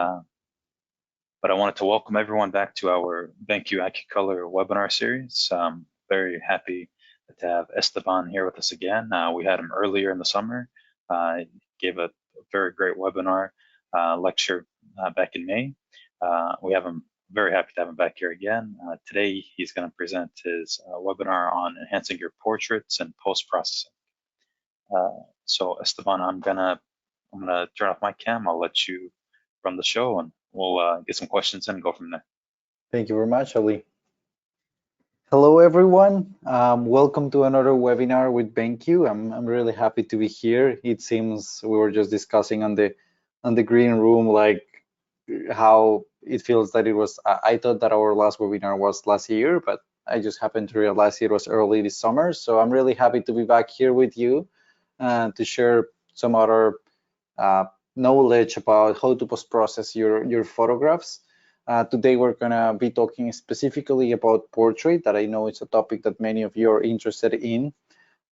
But I wanted to welcome everyone back to our BenQ AccuColor webinar series. Very happy to have Esteban here with us again. We had him earlier in the summer. He gave a very great webinar lecture back in May. We have him very happy to have him back here again. Today, he's going to present his webinar on enhancing your portraits and post-processing. So Esteban, I'm gonna turn off my cam. I'll let you run the show, and we'll get some questions in and go from there. Thank you very much, Ali. Hello, everyone. Welcome to another webinar with BenQ. I'm really happy to be here. It seems we were just discussing on the green room, like how it feels that it was. I thought that our last webinar was last year, but I just happened to realize it was early this summer. So I'm really happy to be back here with you to share some other knowledge about how to post-process your photographs. Today we're gonna be talking specifically about portrait, that I know it's a topic that many of you are interested in.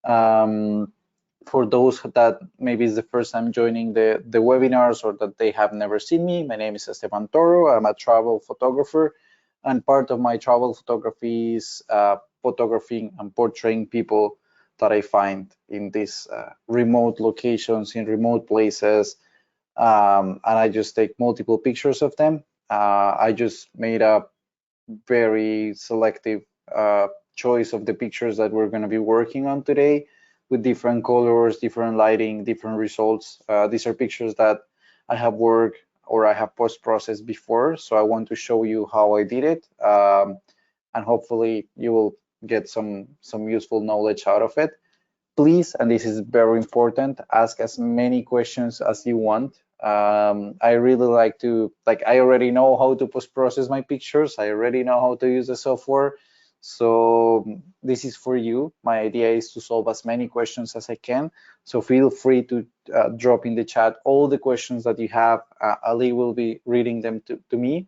For those that maybe it's the first time joining the webinars or that they have never seen me, my name is Esteban Toro. I'm a travel photographer, and part of my travel photography is photographing and portraying people that I find in these remote locations, in remote places, and I just take multiple pictures of them. I just made a very selective choice of the pictures that we're going to be working on today, with different colors, different lighting, different results. These are pictures that I have worked or I have post-processed before, so I want to show you how I did it, and hopefully you will get some useful knowledge out of it. Please, and this is very important, ask as many questions as you want. I really like to, I already know how to post-process my pictures. I already know how to use the software. So this is for you. My idea is to solve as many questions as I can. So feel free to drop in the chat all the questions that you have. Ali will be reading them to me.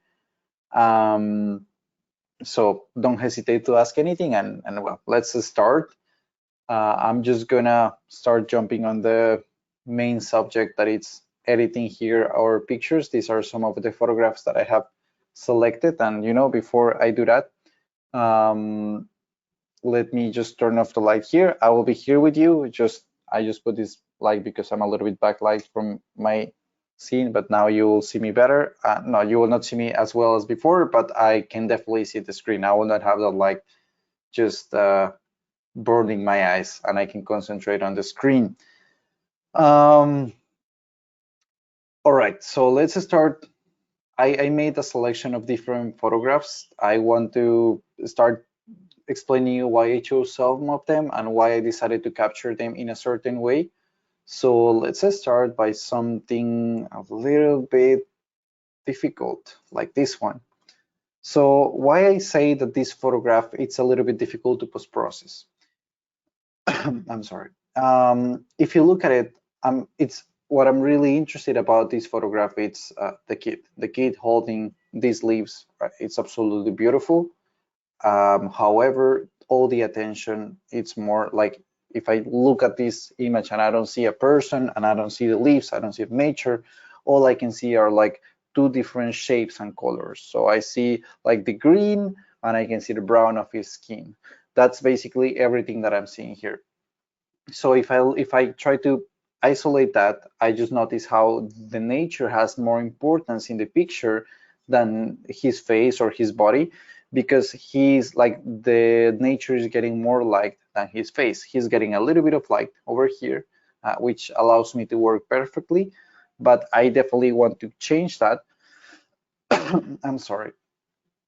So don't hesitate to ask anything, and well, let's start. I'm just gonna start jumping on the main subject, that it's editing here our pictures. These are some of the photographs that I have selected, and before I do that, let me just turn off the light here. I will be here with you. I just put this light because I'm a little bit backlight from my scene, but now you will see me better. No, you will not see me as well as before, but I can definitely see the screen. I will not have that light just burning my eyes, and I can concentrate on the screen. All right, so let's start. I made a selection of different photographs. I want to start explaining you why I chose some of them and why I decided to capture them in a certain way. So let's start by something a little bit difficult, like this one. So why I say that this photograph, it's a little bit difficult to post-process. I'm sorry. If you look at it, it's what I'm really interested about this photograph. It's the kid holding these leaves. Right? It's absolutely beautiful. However, all the attention, it's more like, if I look at this image and I don't see a person and I don't see the leaves, I don't see nature, all I can see are like two different shapes and colors. So I see like the green and I can see the brown of his skin. That's basically everything that I'm seeing here. So if I try to isolate that, I just notice how the nature has more importance in the picture than his face or his body, because he's like, the nature is getting more light than his face. He's getting a little bit of light over here, which allows me to work perfectly, but I definitely want to change that. I'm sorry.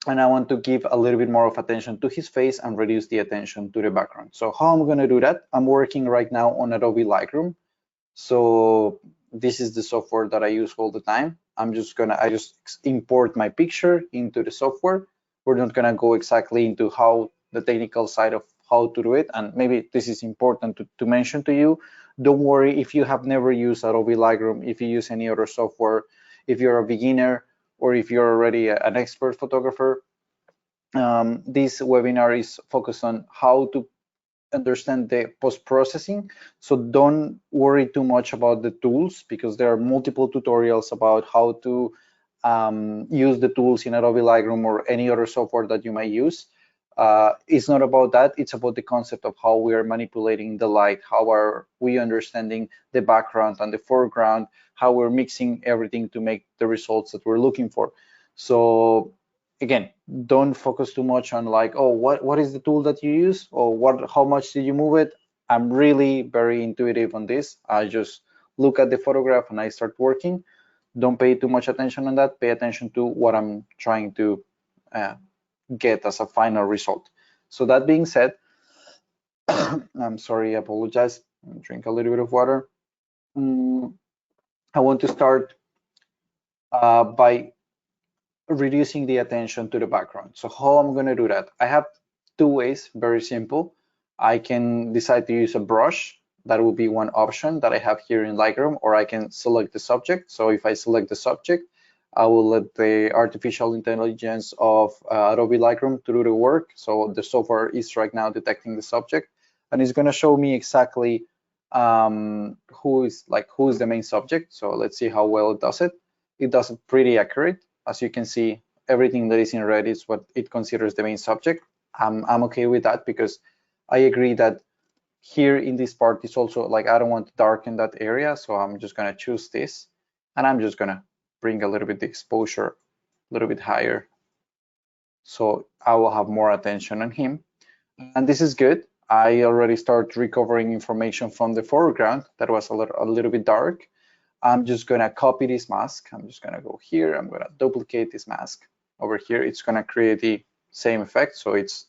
And I want to give a little bit more of attention to his face and reduce the attention to the background. So how I'm going to do that? I'm working right now on Adobe Lightroom. So this is the software that I use all the time. I just import my picture into the software. We're not gonna go exactly into how the technical side of how to do it. And maybe this is important to mention to you. Don't worry if you have never used Adobe Lightroom, if you use any other software, if you're a beginner or if you're already an expert photographer. This webinar is focused on how to understand the post-processing. So don't worry too much about the tools, because there are multiple tutorials about how to use the tools in Adobe Lightroom or any other software that you might use. It's not about that. It's about the concept of how we are manipulating the light, how are we understanding the background and the foreground, how we're mixing everything to make the results that we're looking for. So again, don't focus too much on like, oh, what is the tool that you use, or how much did you move it? I'm really very intuitive on this. I just look at the photograph and I start working. Don't pay too much attention on that. Pay attention to what I'm trying to get as a final result. So that being said, I'm sorry, I apologize. Drink a little bit of water. I want to start by reducing the attention to the background. So how I'm going to do that? I have two ways, very simple. I can decide to use a brush. That will be one option that I have here in Lightroom, or I can select the subject. So if I select the subject, I will let the artificial intelligence of Adobe Lightroom to do the work. So the software is right now detecting the subject, and it's going to show me exactly who is the main subject. So let's see how well it does it. It does it pretty accurate. As you can see, everything that is in red is what it considers the main subject. I'm okay with that because I agree that here in this part it's also like I don't want to darken that area, so I'm just going to choose this, and I'm just going to bring a little bit the exposure a little bit higher, so I will have more attention on him. And this is good. I already start recovering information from the foreground that was a little bit dark. I'm just going to copy this mask. I'm just going to go here. I'm going to duplicate this mask over here. It's going to create the same effect, so it's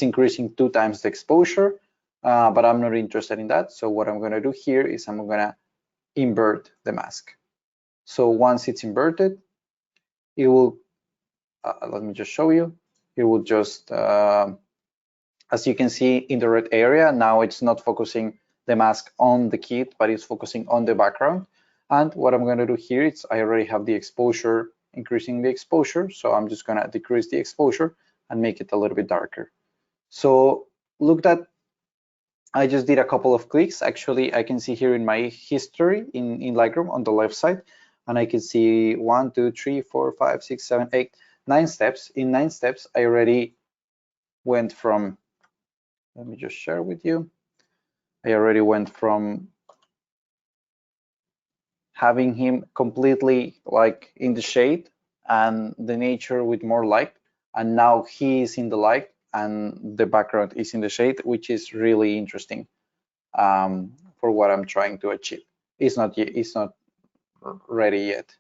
increasing 2 times the exposure, but I'm not interested in that. So what I'm going to do here is I'm going to invert the mask. So once it's inverted, it will, let me just show you, it will just, as you can see in the red area, now it's not focusing the mask on the kit, but it's focusing on the background. And what I'm going to do here is I already have the exposure, increasing the exposure. So I'm just going to decrease the exposure and make it a little bit darker. So look that I just did a couple of clicks. Actually, I can see here in my history in Lightroom on the left side, and I can see 1, 2, 3, 4, 5, 6, 7, 8, 9 steps. In 9 steps, I already went from, let me just share with you. I already went from having him completely like in the shade and the nature with more light, and now he is in the light and the background is in the shade, which is really interesting for what I'm trying to achieve. It's not ready yet.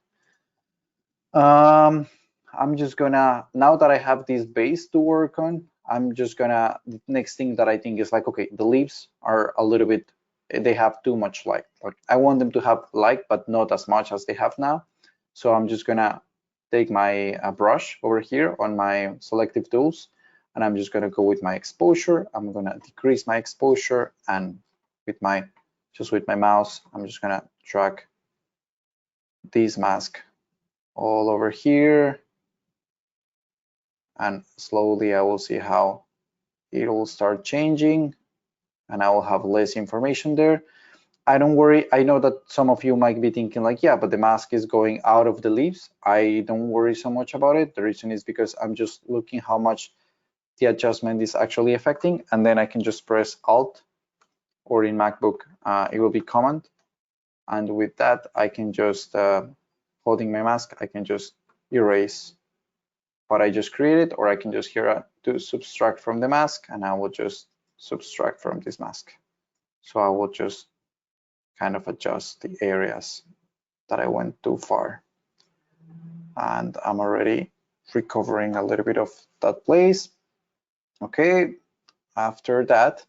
I'm just gonna, now that I have this base to work on, I'm just gonna, the next thing that I think is like, okay, the leaves are a little bit, they have too much light. Like I want them to have light, but not as much as they have now. So I'm just gonna take my brush over here on my selective tools, and I'm just gonna go with my exposure. I'm gonna decrease my exposure, and with my mouse, I'm just gonna drag this mask all over here, and slowly I will see how it will start changing, and I will have less information there. I don't worry. I know that some of you might be thinking like, yeah, but the mask is going out of the leaves. I don't worry so much about it. The reason is because I'm just looking how much the adjustment is actually affecting, and then I can just press Alt, or in MacBook it will be Command, and with that I can just holding my mask, I can just erase what I just created, or I can just here to subtract from the mask, and I will just subtract from this mask. So I will just kind of adjust the areas that I went too far, and I'm already recovering a little bit of that place. Okay, after that,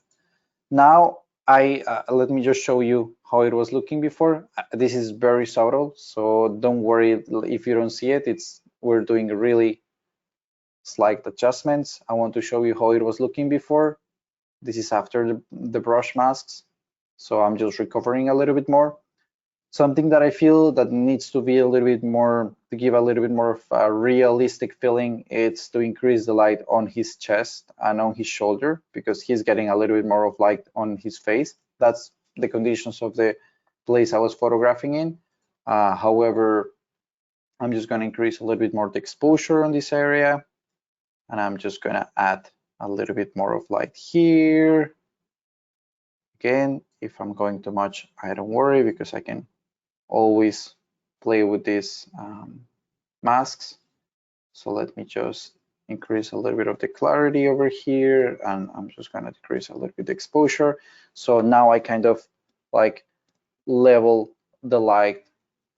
now let me just show you how it was looking before. This is very subtle, so don't worry if you don't see it. We're doing really slight adjustments. I want to show you how it was looking before. This is after the brush masks, so I'm just recovering a little bit more. Something that I feel that needs to be a little bit more, to give a little bit more of a realistic feeling, it's to increase the light on his chest and on his shoulder, because he's getting a little bit more of light on his face. That's the conditions of the place I was photographing in. However, I'm just going to increase a little bit more the exposure on this area, and I'm just going to add a little bit more of light here. Again, if I'm going too much, I don't worry, because I can always play with these masks. So let me just increase a little bit of the clarity over here, and I'm just going to decrease a little bit the exposure. So now I kind of like level the light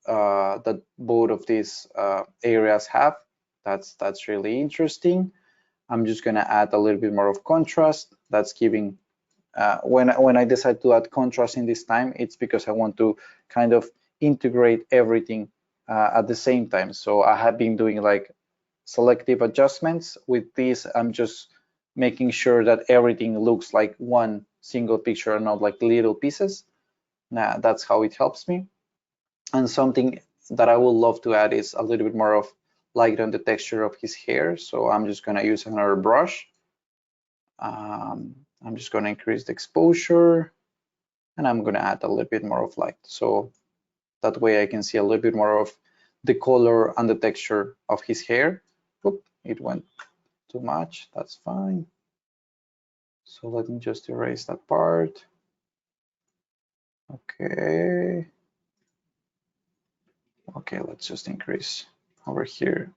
that both of these areas have. That's really interesting. I'm just going to add a little bit more of contrast. That's giving when I decide to add contrast in this time, it's because I want to kind of integrate everything at the same time. So I have been doing like selective adjustments. With this, I'm just making sure that everything looks like one single picture and not like little pieces. Now that's how it helps me. And something that I would love to add is a little bit more of light on the texture of his hair. So I'm just going to use another brush. I'm just going to increase the exposure, and I'm going to add a little bit more of light. So that way I can see a little bit more of the color and the texture of his hair. Oop, it went too much. That's fine. So let me just erase that part. Okay. Okay, let's just increase over here.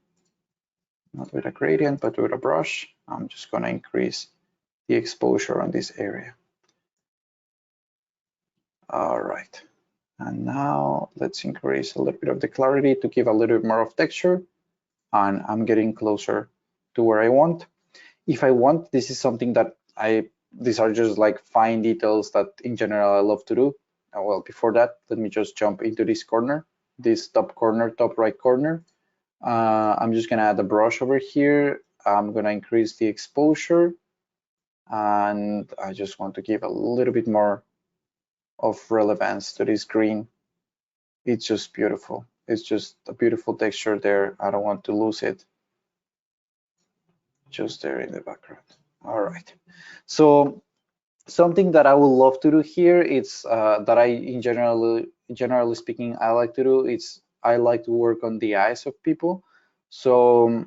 Not with a gradient, but with a brush. I'm just going to increase the exposure on this area. All right. And now let's increase a little bit of the clarity to give a little bit more of texture. And I'm getting closer to where I want. If I want, this is something that these are just like fine details that in general I love to do. Well, before that, let me just jump into this corner, this top corner, top right corner. I'm just gonna add a brush over here. I'm gonna increase the exposure, and I just want to give a little bit more of relevance to this green. It's just beautiful. It's just a beautiful texture there. I don't want to lose it. Just there in the background. All right. So something that I would love to do here, it's that I generally speaking, I like to do, it's I like to work on the eyes of people. So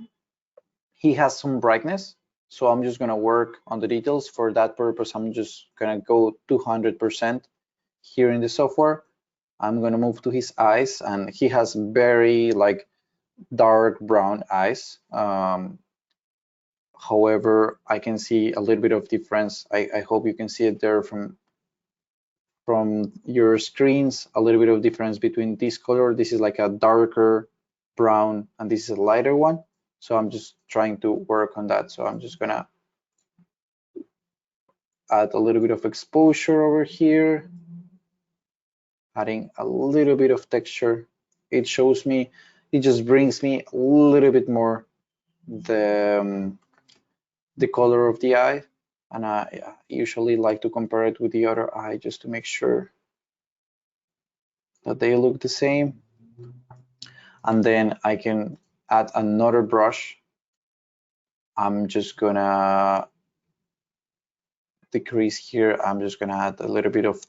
he has some brightness. So I'm just gonna work on the details. For that purpose, I'm just gonna go 200% here in the software. I'm gonna move to his eyes, and he has very like dark brown eyes. However, I can see a little bit of difference. I hope you can see it there from your screens, a little bit of difference between this color. This is like a darker brown, and this is a lighter one. So I'm just trying to work on that. So I'm just gonna add a little bit of exposure over here, adding a little bit of texture. It shows me, it just brings me a little bit more the color of the eye, and I usually like to compare it with the other eye just to make sure that they look the same. And then I can add another brush. I'm just gonna decrease here. I'm just gonna add a little bit of,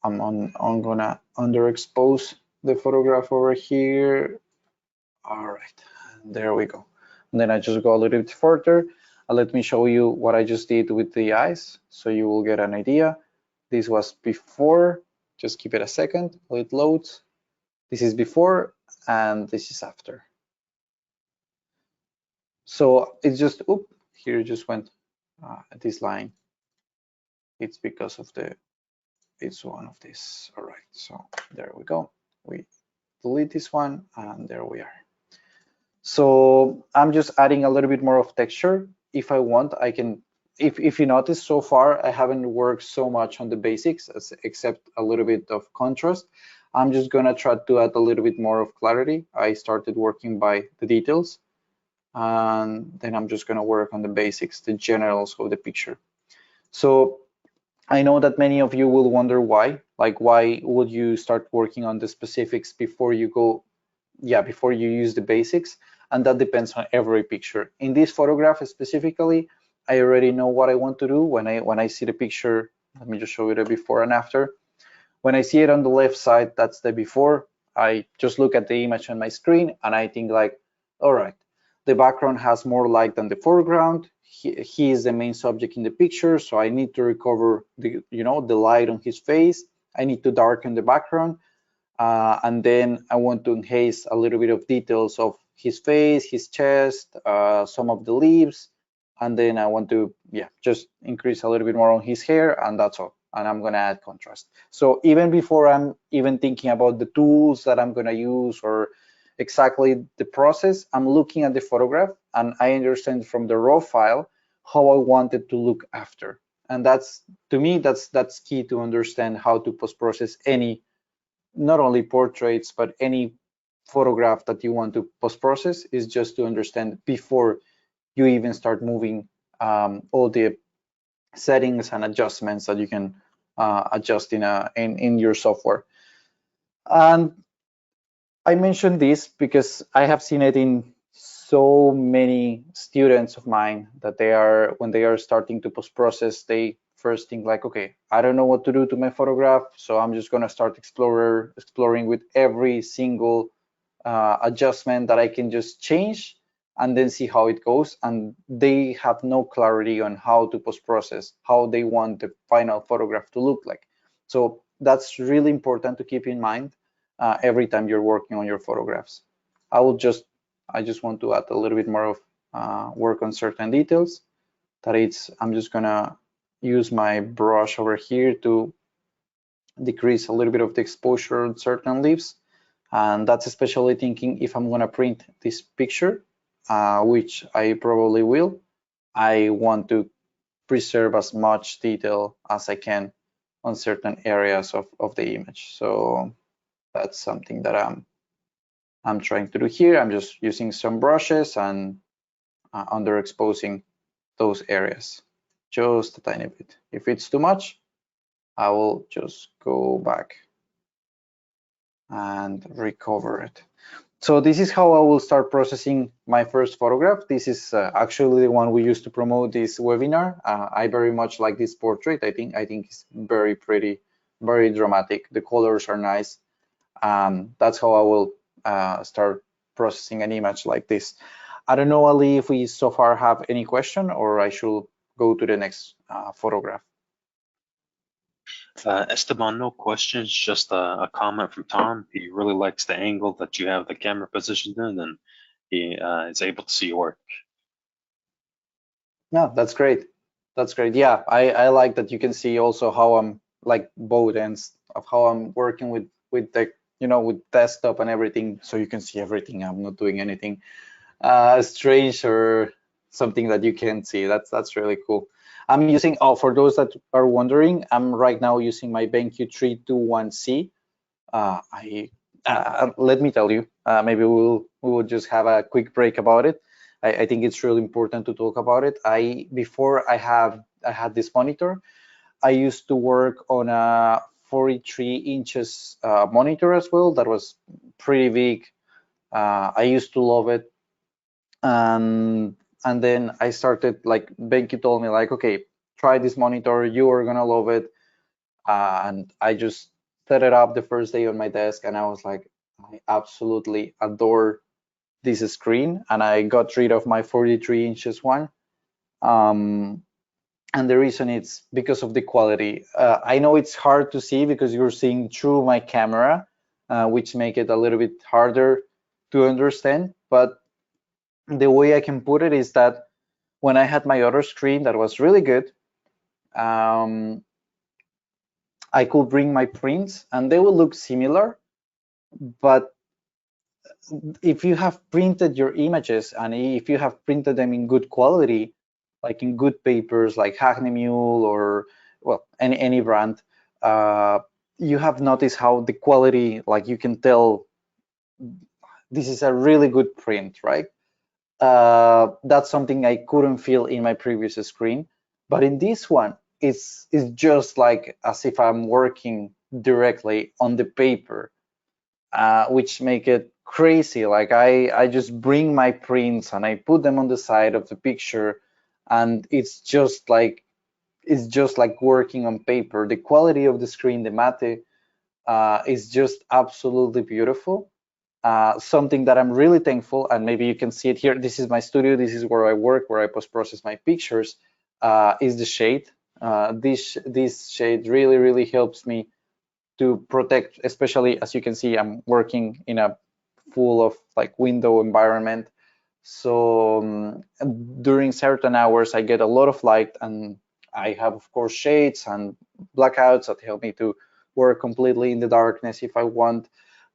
I'm gonna underexpose the photograph over here. All right, there we go. And then I just go a little bit further. Let me show you what I just did with the eyes, so you will get an idea. This was before. Just give it a second while it loads. This is before, and this is after. So it's just, oop, here it just went this line. It's because of it's one of these. All right, so there we go. We delete this one, and there we are. So I'm just adding a little bit more of texture. If I want, I can, if you notice so far, I haven't worked so much on the basics except a little bit of contrast. I'm just gonna try to add a little bit more of clarity. I started working by the details, and then I'm just gonna work on the basics, the generals of the picture. So I know that many of you will wonder why, like why would you start working on the specifics before you go, before you use the basics? And that depends on every picture. In this photograph specifically, I already know what I want to do. When I see the picture, let me just show you the before and after. When I see it on the left side, that's the before. I just look at the image on my screen and I think like, all right, the background has more light than the foreground. He is the main subject in the picture, so I need to recover the, the light on his face. I need to darken the background, and then I want to enhance a little bit of details of his face, his chest, some of the lips, and then I want to, yeah, just increase a little bit more on his hair, and that's all. And I'm gonna add contrast. So even before I'm even thinking about the tools that I'm gonna use or exactly the process, I'm looking at the photograph and I understand from the raw file how I want it to look after. And that's, to me, that's key to understand how to post-process any, not only portraits, but any photograph that you want to post-process, is just to understand before you even start moving all the settings and adjustments that you can adjust in your software. And I mentioned this because I have seen it in so many students of mine that they are, when they are starting to post-process, they first think like, okay, I don't know what to do to my photograph, so I'm just gonna start exploring with every single adjustment that I can just change and then see how it goes. And they have no clarity on how to post-process, how they want the final photograph to look like. So that's really important to keep in mind every time you're working on your photographs. I just want to add a little bit more of work on certain details. I'm just gonna use my brush over here to decrease a little bit of the exposure on certain leaves. And that's especially thinking if I'm gonna print this picture, which I probably will, I want to preserve as much detail as I can on certain areas of the image. So that's something that I'm trying to do here. I'm just using some brushes and underexposing those areas just a tiny bit. If it's too much, I will just go back and recover it. So this is how I will start processing my first photograph. This is actually the one we used to promote this webinar. I very much like this portrait. I think it's very pretty, very dramatic. The colors are nice. That's how I will start processing an image like this. I don't know, Ali, if we so far have any question, or I should go to the next photograph. Esteban, no questions, just a comment from Tom. He really likes the angle that you have the camera positioned in, and he is able to see your work. Yeah, that's great. That's great. Yeah, I like that you can see also how I'm like both ends of how I'm working with the, with desktop and everything, so you can see everything. I'm not doing anything strange or something that you can't see. That's really cool. I'm using, oh, for those that are wondering, I'm right now using my BenQ 321C. Let me tell you, maybe we will just have a quick break about it. I think it's really important to talk about it. Before I had this monitor, I used to work on a 43 inches monitor as well. That was pretty big. I used to love it. And then I started, like, Benki told me like, okay, try this monitor, you are gonna love it. And I just set it up the first day on my desk, and I was like, I absolutely adore this screen, and I got rid of my 43 inches one. And the reason it's because of the quality. I know it's hard to see because you're seeing through my camera, which make it a little bit harder to understand, but the way I can put it is that when I had my other screen that was really good, I could bring my prints and they will look similar, but if you have printed your images and if you have printed them in good quality, like in good papers like Hackney Mule or, well, any brand, you have noticed how the quality, like, you can tell this is a really good print, right? That's something I couldn't feel in my previous screen, but in this one, it's just like as if I'm working directly on the paper, which make it crazy. Like, I just bring my prints and I put them on the side of the picture, and it's just like working on paper. The quality of the screen, the matte, is just absolutely beautiful. Something that I'm really thankful, and maybe you can see it here. This is my studio. This is where I work, where I post-process my pictures. Is the shade. This shade really helps me to protect, especially as you can see, I'm working in a full of like window environment. So during certain hours, I get a lot of light, and I have, of course, shades and blackouts that help me to work completely in the darkness if I want.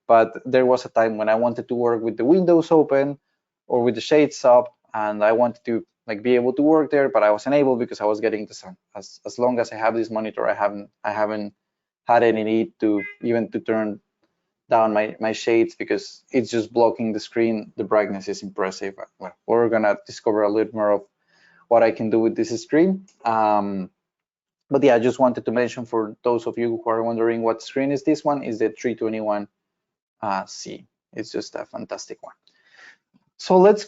But there was a time when I wanted to work with the windows open or with the shades up, and I wanted to like be able to work there, but I wasn't able because I was getting the sun. As long as I have this monitor, I haven't had any need to even to turn down my shades because it's just blocking the screen. The brightness is impressive. Well, we're gonna discover a little more of what I can do with this screen. But yeah, I just wanted to mention for those of you who are wondering what screen is this one, is the 321 C. It's just a fantastic one. So let's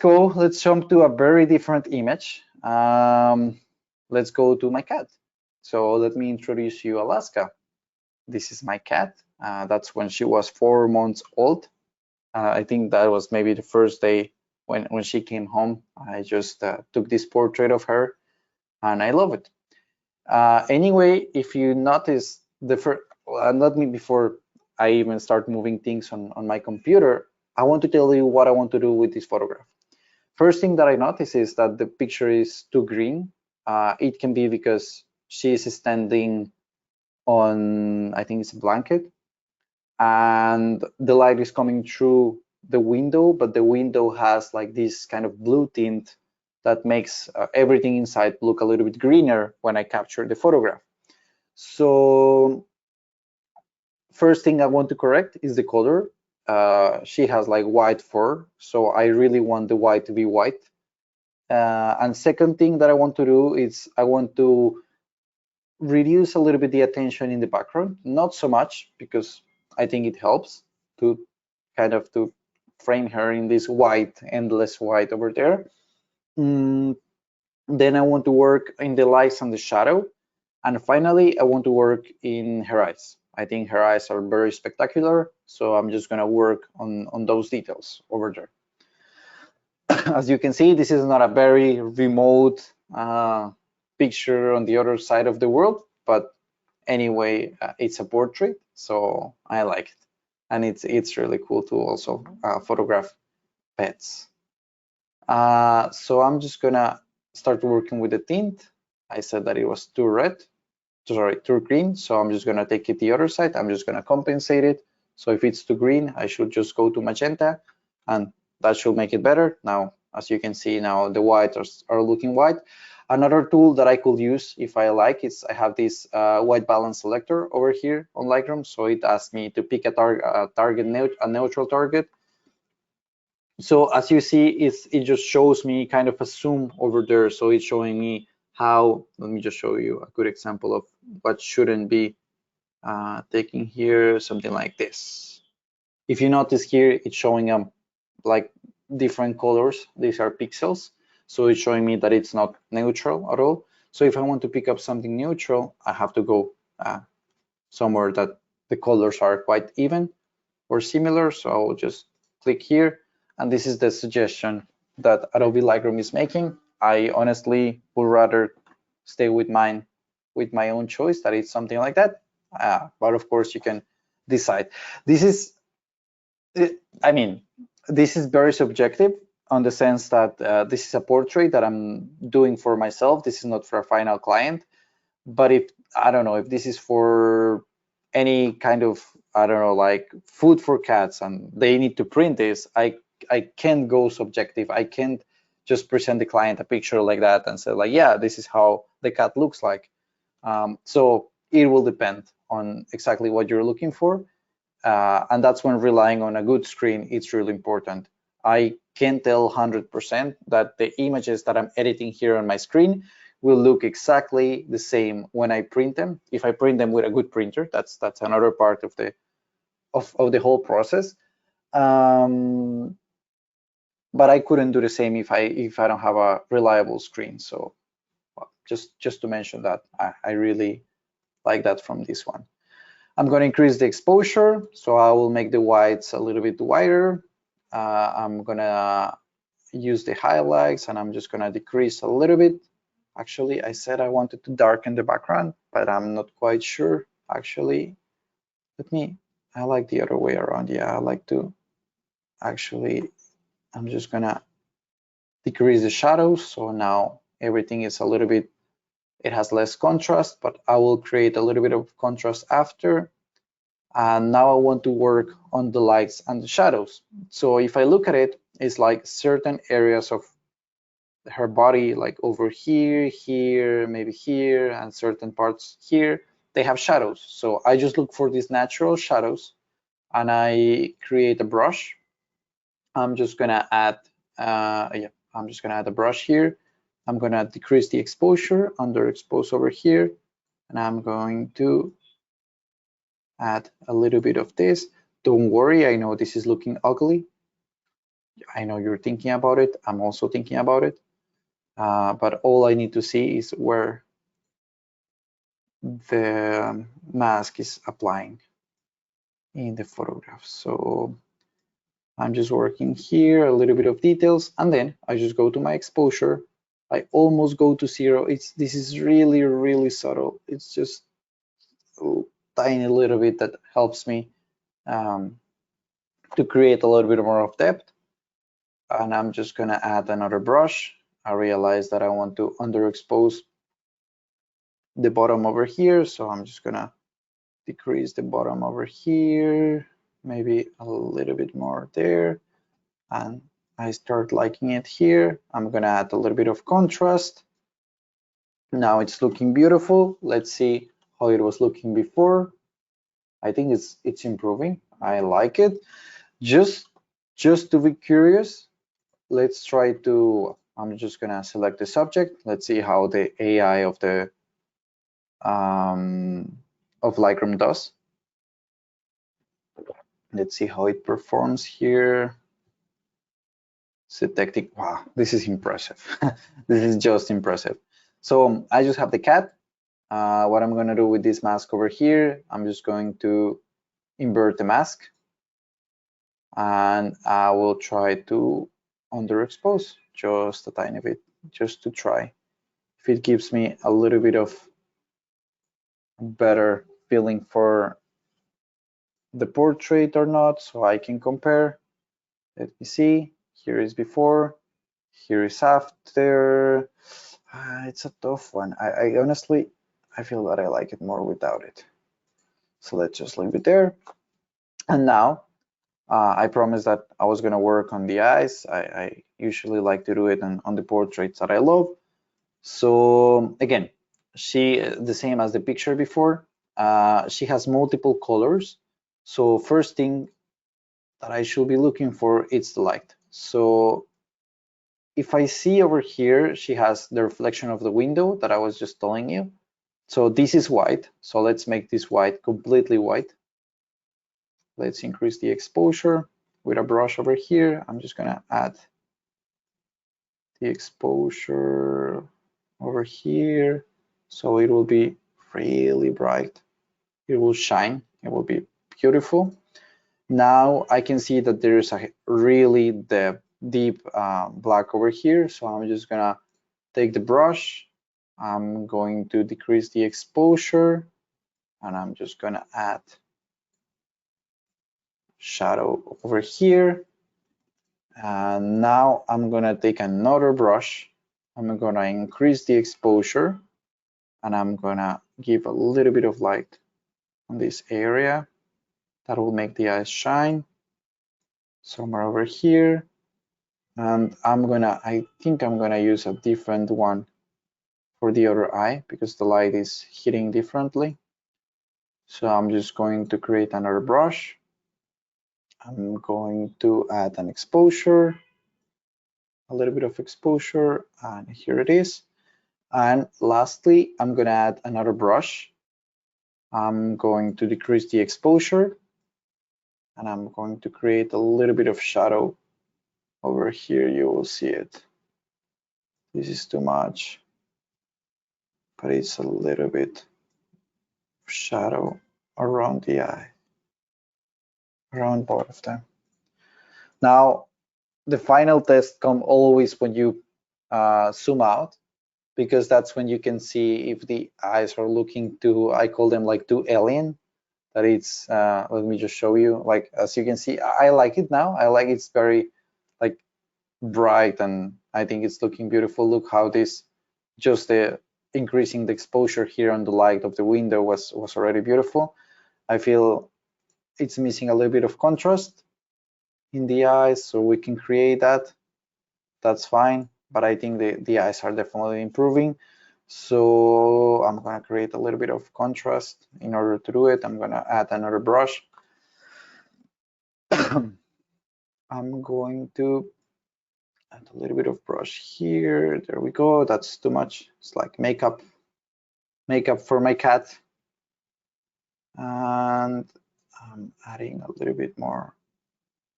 jump to a very different image. Let's go to my cat. So let me introduce you Alaska. This is my cat. That's when she was 4 months old. I think that was maybe the first day when she came home. I just took this portrait of her, and I love it. Anyway, if you notice the first, not me before I even start moving things on my computer, I want to tell you what I want to do with this photograph. First thing that I notice is that the picture is too green. It can be because she is standing on, I think it's a blanket, and the light is coming through the window, but the window has like this kind of blue tint that makes everything inside look a little bit greener when I capture the photograph. So first thing I want to correct is the color. She has like white fur, so I really want the white to be white. And second thing that I want to do is I want to reduce a little bit the attention in the background, not so much because I think it helps to kind of to frame her in this white, endless white over there. Then I want to work in the lights and the shadow. And finally, I want to work in her eyes. I think her eyes are very spectacular, so I'm just gonna work on those details over there. As you can see, this is not a very remote picture on the other side of the world, but anyway, it's a portrait, so I like it. And it's really cool to also photograph pets. So I'm just gonna start working with the tint. I said that it was too red, sorry, too green, so I'm just gonna take it the other side. I'm just gonna compensate it. So if it's too green, I should just go to magenta, and that should make it better. Now, as you can see, now the whites are looking white. Another tool that I could use if I like is I have this white balance selector over here on Lightroom. So it asks me to pick a neutral target. So as you see, it just shows me kind of a zoom over there. So it's showing me how, let me just show you a good example of what shouldn't be taking here, something like this. If you notice here, it's showing like different colors. These are pixels. So it's showing me that it's not neutral at all. So if I want to pick up something neutral, I have to go somewhere that the colors are quite even or similar. So I'll just click here. And this is the suggestion that Adobe Lightroom is making. I honestly would rather stay with my own choice, that it's something like that. But of course, you can decide. This is, I mean, this is very subjective on the sense that this is a portrait that I'm doing for myself. This is not for a final client. But if, I don't know, if this is for any kind of, I don't know, like food for cats and they need to print this, I can't go subjective. I can't just present the client a picture like that and say like, yeah, this is how the cat looks like. So it will depend on exactly what you're looking for. And that's when relying on a good screen, it's really important. I can tell 100% that the images that I'm editing here on my screen will look exactly the same when I print them. If I print them with a good printer, that's another part of the whole process. But I couldn't do the same if I don't have a reliable screen. So just to mention that, I really like that from this one. I'm going to increase the exposure, so I will make the whites a little bit wider. I'm going to use the highlights, and I'm just going to decrease a little bit. Actually, I said I wanted to darken the background, but I'm not quite sure. Actually, I like the other way around. Yeah, I like to, actually, I'm just going to decrease the shadows. So now everything is a little bit, it has less contrast, but I will create a little bit of contrast after. And now I want to work on the lights and the shadows. So if I look at it, it's like certain areas of her body, like over here, here, maybe here, and certain parts here, they have shadows. So I just look for these natural shadows and I create a brush. I'm just gonna add, I'm just gonna add a brush here. I'm gonna decrease the exposure, underexpose over here, and I'm going to add a little bit of this. Don't worry, I know this is looking ugly. I know you're thinking about it. I'm also thinking about it. But all I need to see is where the mask is applying in the photograph. So I'm just working here, a little bit of details, and then I just go to my exposure. I almost go to 0. This is really, really subtle. It's just a tiny little bit that helps me to create a little bit more of depth. And I'm just gonna add another brush. I realize that I want to underexpose the bottom over here, so I'm just gonna decrease the bottom over here, maybe a little bit more there, and I start liking it here. I'm gonna add a little bit of contrast. Now it's looking beautiful. Let's see how it was looking before. I think it's improving. I like it. Just to be curious, let's try to, I'm just gonna select the subject. Let's see how the AI of the of Lightroom does. Let's see how it performs here. Detecting, wow, this is impressive. This is just impressive. So I just have the cat. What I'm gonna do with this mask over here, I'm just going to invert the mask, and I will try to underexpose just a tiny bit, just to try if it gives me a little bit of better feeling for the portrait or not, so I can compare. Let me see. Here is before, here is after. It's a tough one. I honestly, I feel that I like it more without it. So let's just leave it there. And now I promised that I was gonna work on the eyes. I usually like to do it on the portraits that I love. So again, she, the same as the picture before, she has multiple colors. So first thing that I should be looking for is the light. So if I see over here, she has the reflection of the window that I was just telling you. So this is white. So let's make this white, completely white. Let's increase the exposure with a brush over here. I'm just gonna add the exposure over here. So it will be really bright. It will shine. It will be beautiful. Now I can see that there is a really deep black over here. So I'm just gonna take the brush. I'm going to decrease the exposure, and I'm just gonna add shadow over here. And now I'm gonna take another brush. I'm gonna increase the exposure, and I'm gonna give a little bit of light on this area. That will make the eyes shine. Somewhere over here. And I think I'm gonna use a different one for the other eye because the light is hitting differently. So I'm just going to create another brush. I'm going to add an exposure, a little bit of exposure, and here it is. And lastly, I'm gonna add another brush. I'm going to decrease the exposure, and I'm going to create a little bit of shadow over here. You will see it. This is too much, but it's a little bit of shadow around the eye, around both of them. Now, the final test comes always when you zoom out, because that's when you can see if the eyes are looking too, I call them like too alien, that it's, let me just show you, like, as you can see, I like it now. I like it's very like bright, and I think it's looking beautiful. Look how this, just the increasing the exposure here on the light of the window was already beautiful. I feel it's missing a little bit of contrast in the eyes, so we can create that. That's fine, but I think the eyes are definitely improving. So I'm gonna create a little bit of contrast. In order to do it, I'm gonna add another brush. I'm going to add a little bit of brush here. There we go. That's too much. It's like makeup for my cat. And I'm adding a little bit more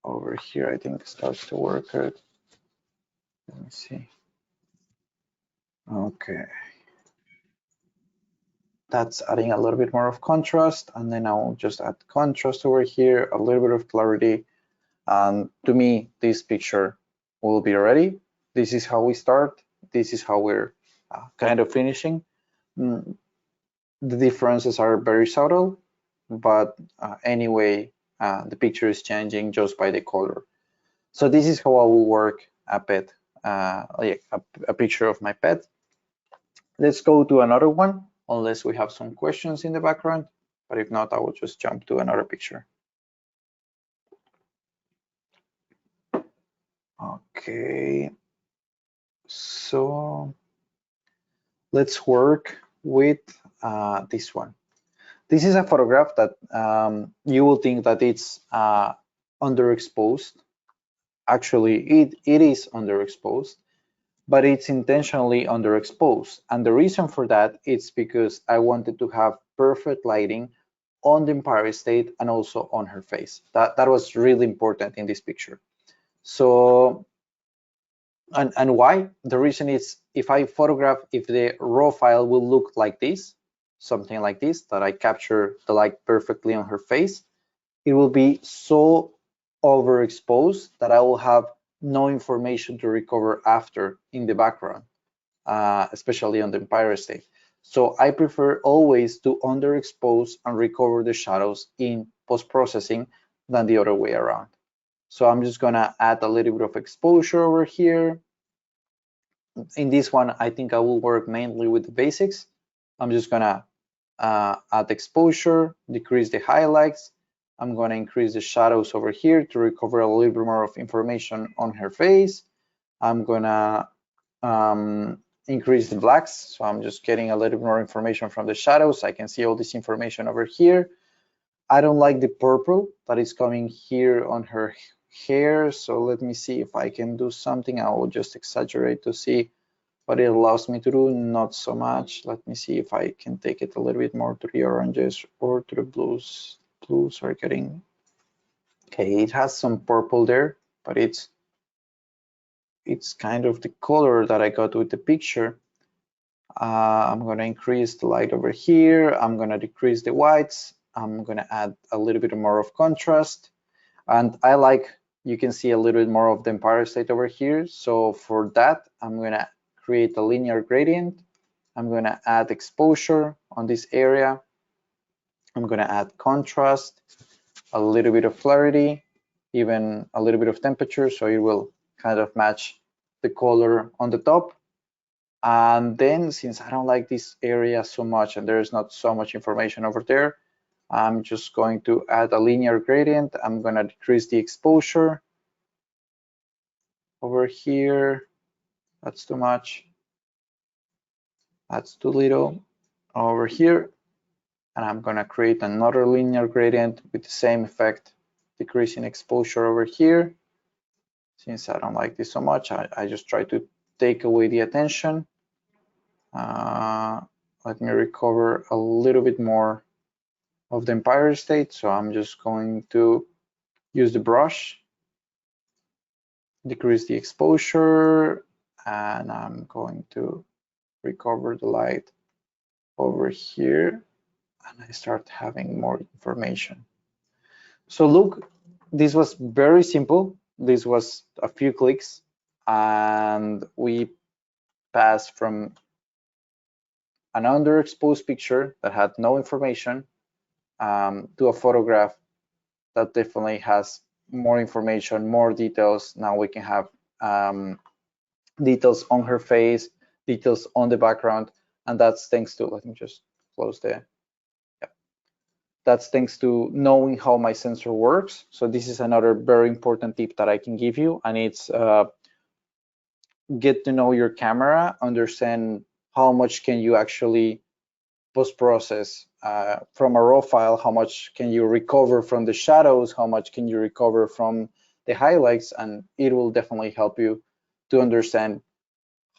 over here. I think it starts to work good. Let me see. Okay. That's adding a little bit more of contrast, and then I'll just add contrast over here, a little bit of clarity, and to me this picture will be ready. This is how we start, this is how we're kind of finishing. The differences are very subtle, but anyway, the picture is changing just by the color. So this is how I will work a pet, a picture of my pet. Let's go to another one, unless we have some questions in the background, but if not, I will just jump to another picture. Okay, so let's work with this one. This is a photograph that you will think that it's underexposed. Actually, it is underexposed, but it's intentionally underexposed. And the reason for that is because I wanted to have perfect lighting on the Empire State and also on her face. That was really important in this picture. So, and why? The reason is, if I photograph, if the raw file will look like this, something like this, that I capture the light perfectly on her face, it will be so overexposed that I will have no information to recover after in the background, especially on the Empire State. So I prefer always to underexpose and recover the shadows in post-processing than the other way around. So I'm just gonna add a little bit of exposure over here. In this one, I think I will work mainly with the basics. I'm just gonna add exposure, decrease the highlights. I'm gonna increase the shadows over here to recover a little bit more of information on her face. I'm gonna increase the blacks, so I'm just getting a little bit more information from the shadows. I can see all this information over here. I don't like the purple that is coming here on her hair, so let me see if I can do something. I will just exaggerate to see what it allows me to do. Not so much. Let me see if I can take it a little bit more to the oranges or to the blues. Blues are getting, okay, it has some purple there, but it's kind of the color that I got with the picture. I'm going to increase the light over here. I'm going to decrease the whites. I'm going to add a little bit more of contrast. And I like, you can see a little bit more of the Empire State over here. So for that, I'm going to create a linear gradient. I'm going to add exposure on this area. I'm going to add contrast, a little bit of clarity, even a little bit of temperature, so it will kind of match the color on the top. And then, since I don't like this area so much and there is not so much information over there, I'm just going to add a linear gradient. I'm going to decrease the exposure over here. That's too much. That's too little over here. And I'm going to create another linear gradient with the same effect, decreasing exposure over here. Since I don't like this so much, I just try to take away the attention. Let me recover a little bit more of the Empire State. So I'm just going to use the brush, decrease the exposure, and I'm going to recover the light over here. and I start having more information. So look, this was very simple. This was a few clicks, and we passed from an underexposed picture that had no information to a photograph that definitely has more information, more details. Now we can have details on her face, details on the background, and that's thanks to, let me just close there. Yeah. That's thanks to knowing how my sensor works. So this is another very important tip that I can give you, and it's get to know your camera, understand how much can you actually post-process from a raw file, how much can you recover from the shadows, how much can you recover from the highlights, and it will definitely help you to understand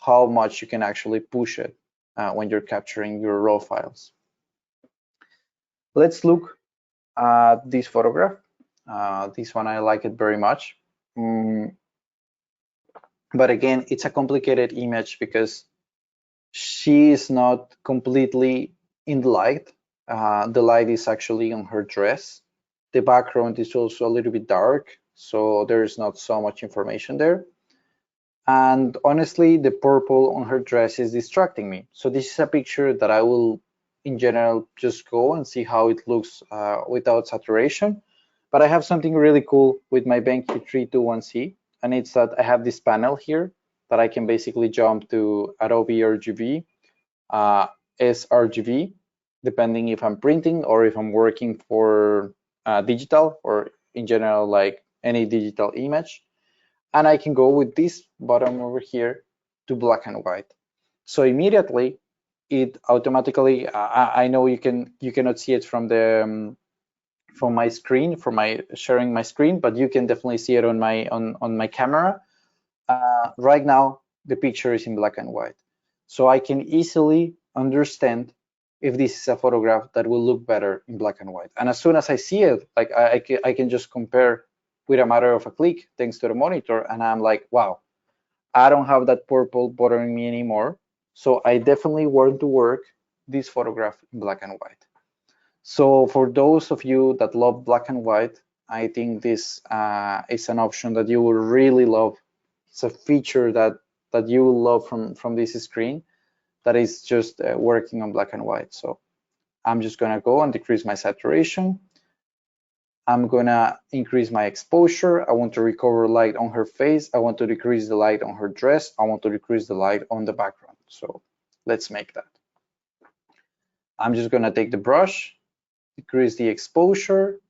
how much you can actually push it when you're capturing your raw files. Let's look at this photograph. This one, I like it very much. But again, it's a complicated image because she is not completely in the light. The light is actually on her dress. The background is also a little bit dark, so there is not so much information there. And honestly, the purple on her dress is distracting me. So this is a picture that I will, in general, just go and see how it looks without saturation. But I have something really cool with my BenQ 321C, and it's that I have this panel here that I can basically jump to Adobe RGB, sRGB, depending if I'm printing or if I'm working for digital or in general, like any digital image. And I can go with this button over here to black and white. So immediately it automatically, I know you cannot see it from the from my screen, from my sharing my screen, but you can definitely see it on my camera. Right now the picture is in black and white, so I can easily understand if this is a photograph that will look better in black and white. And as soon as I see it, like I can just compare with a matter of a click thanks to the monitor, and I'm like, wow, I don't have that purple bothering me anymore. So I definitely want to work this photograph in black and white. So for those of you that love black and white, I think this is an option that you will really love. It's a feature that you will love from this screen, that is just working on black and white. So I'm just gonna go and decrease my saturation. I'm gonna increase my exposure. I want to recover light on her face. I want to decrease the light on her dress. I want to decrease the light on the background. So let's make that. I'm just gonna take the brush, decrease the exposure.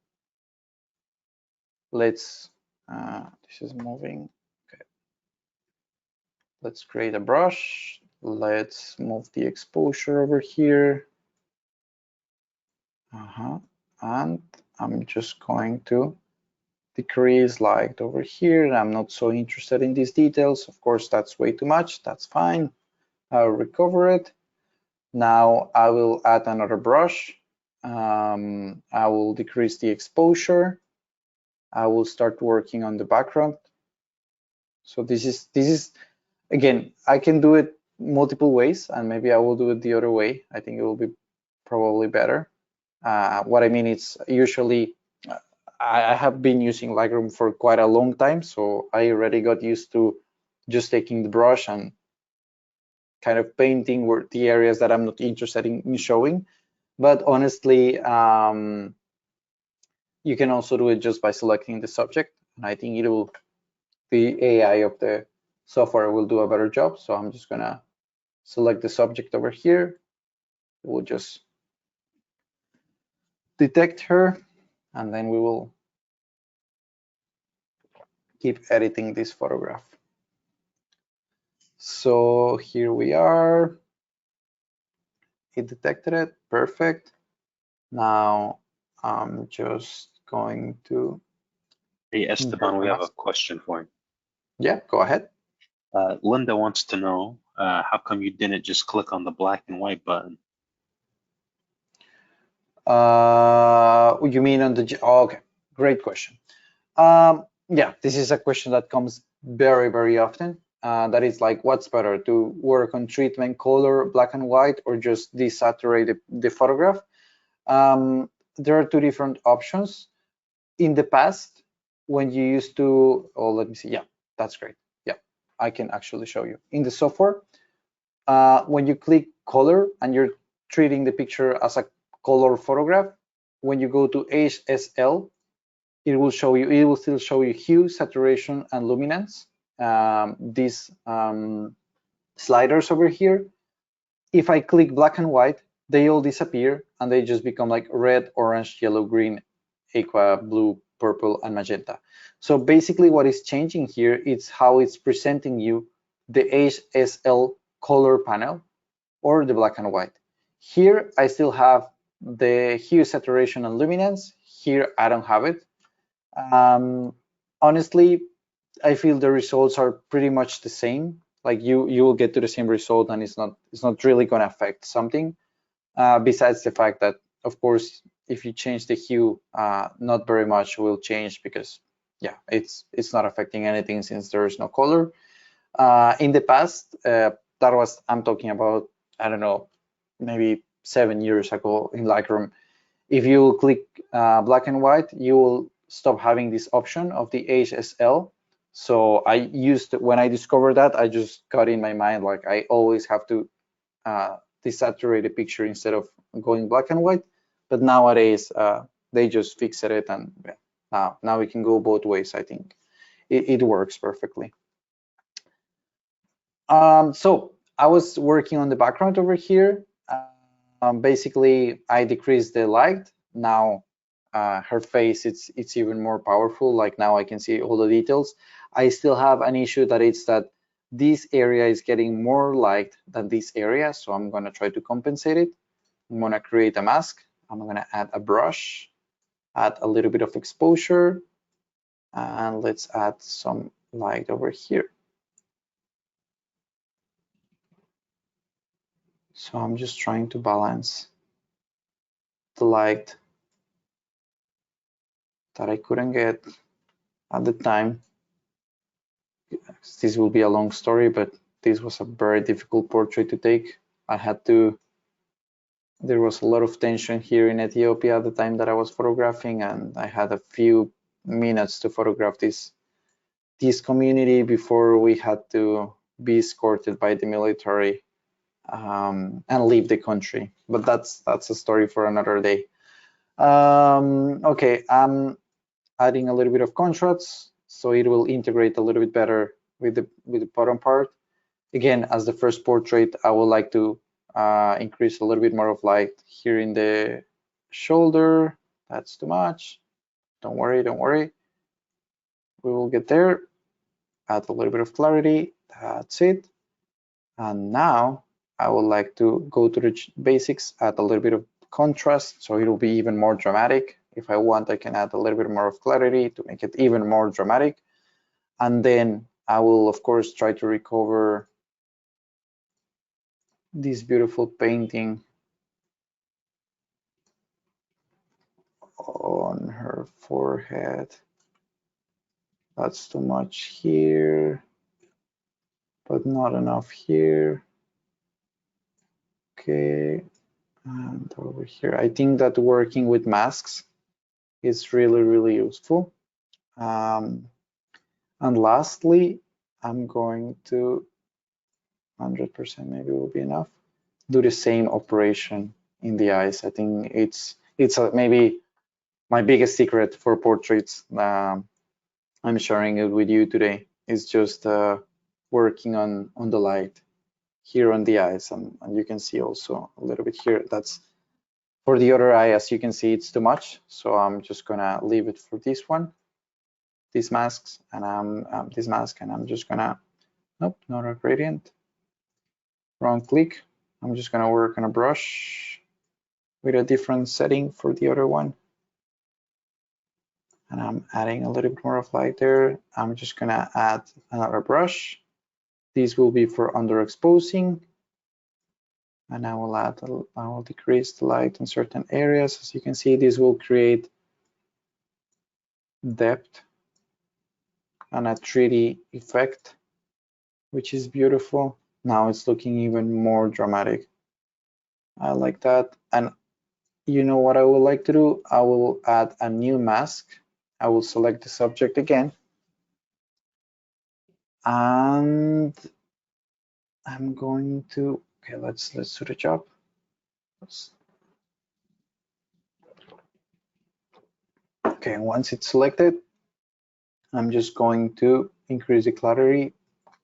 Let's, this is moving. Okay. Let's create a brush. Let's move the exposure over here. And I'm just going to decrease light over here. I'm not so interested in these details. Of course, that's way too much. That's fine. I'll recover it. Now I will add another brush. I will decrease the exposure. I will start working on the background. So this is again, I can do it multiple ways, and maybe I will do it the other way. I think it will be probably better. What I mean is usually I have been using Lightroom for quite a long time, so I already got used to just taking the brush and kind of painting where the areas that I'm not interested in showing. But honestly, you can also do it just by selecting the subject, and I think the AI of the software will do a better job. So I'm just gonna select the subject over here. We'll just detect her, and then we will keep editing this photograph. So here we are. It detected it. Perfect. Now I'm just going to. Hey, Esteban, we have a question for you. Yeah, go ahead. Linda wants to know, how come you didn't just click on the black and white button? You mean on the, oh, okay, great question. Yeah, this is a question that comes very, very often. That is like, what's better, to work on treatment color, black and white, or just desaturate the photograph? There are two different options. In the past, when you used to, oh, let me see. Yeah, that's great. Yeah, I can actually show you. In the software, when you click color and you're treating the picture as a color photograph, when you go to HSL, it will show you, it will still show you hue, saturation, and luminance. These sliders over here. If I click black and white, they all disappear and they just become like red, orange, yellow, green, aqua, blue, purple, and magenta. So basically what is changing here is how it's presenting you the HSL color panel or the black and white. Here I still have the hue, saturation, and luminance. Here I don't have it. Honestly, I feel the results are pretty much the same. Like you will get to the same result, and it's not really going to affect something. Besides the fact that, of course, if you change the hue, not very much will change because, yeah, it's not affecting anything since there is no color. In the past, I'm talking about, I don't know, maybe 7 years ago in Lightroom. If you click black and white, you will stop having this option of the HSL. So when I discovered that, I just got in my mind, like I always have to desaturate a picture instead of going black and white. But nowadays, they just fixed it, and now we can go both ways. I think it works perfectly. So I was working on the background over here. Basically, I decreased the light. Now her face, it's even more powerful. Like now I can see all the details. I still have an issue that it's that this area is getting more light than this area. So I'm gonna try to compensate it. I'm gonna create a mask. I'm gonna add a brush, add a little bit of exposure, and let's add some light over here. So I'm just trying to balance the light that I couldn't get at the time. This will be a long story, but this was a very difficult portrait to take. There was a lot of tension here in Ethiopia at the time that I was photographing, and I had a few minutes to photograph this community before we had to be escorted by the military and leave the country. But that's a story for another day. Okay, I'm adding a little bit of contrast so it will integrate a little bit better with the bottom part. Again, as the first portrait, I would like to increase a little bit more of light here in the shoulder. That's too much. Don't worry, don't worry. We will get there. Add a little bit of clarity. That's it. And now I would like to go to the basics, add a little bit of contrast so it will be even more dramatic. If I want, I can add a little bit more of clarity to make it even more dramatic. And then I will, of course, try to recover this beautiful painting on her forehead. That's too much here, but not enough here. Okay, and over here. I think that working with masks is really, really useful. And lastly, I'm going to 100% maybe will be enough. Do the same operation in the eyes. I think it's maybe my biggest secret for portraits. I'm sharing it with you today. It's just working on the light here on the eyes, and you can see also a little bit here. That's for the other eye. As you can see, it's too much, so I'm just gonna leave it for this one, these masks, and this mask, and I'm just gonna, nope, not a gradient, wrong click. I'm just gonna work on a brush with a different setting for the other one. And I'm adding a little bit more of light there. I'm just gonna add another brush. This will be for underexposing. And I will decrease the light in certain areas. As you can see, this will create depth and a 3D effect, which is beautiful. Now it's looking even more dramatic. I like that. And you know what I would like to do? I will add a new mask. I will select the subject again, and I'm going to, okay, let's do the job. Okay, once it's selected, I'm just going to increase the clarity,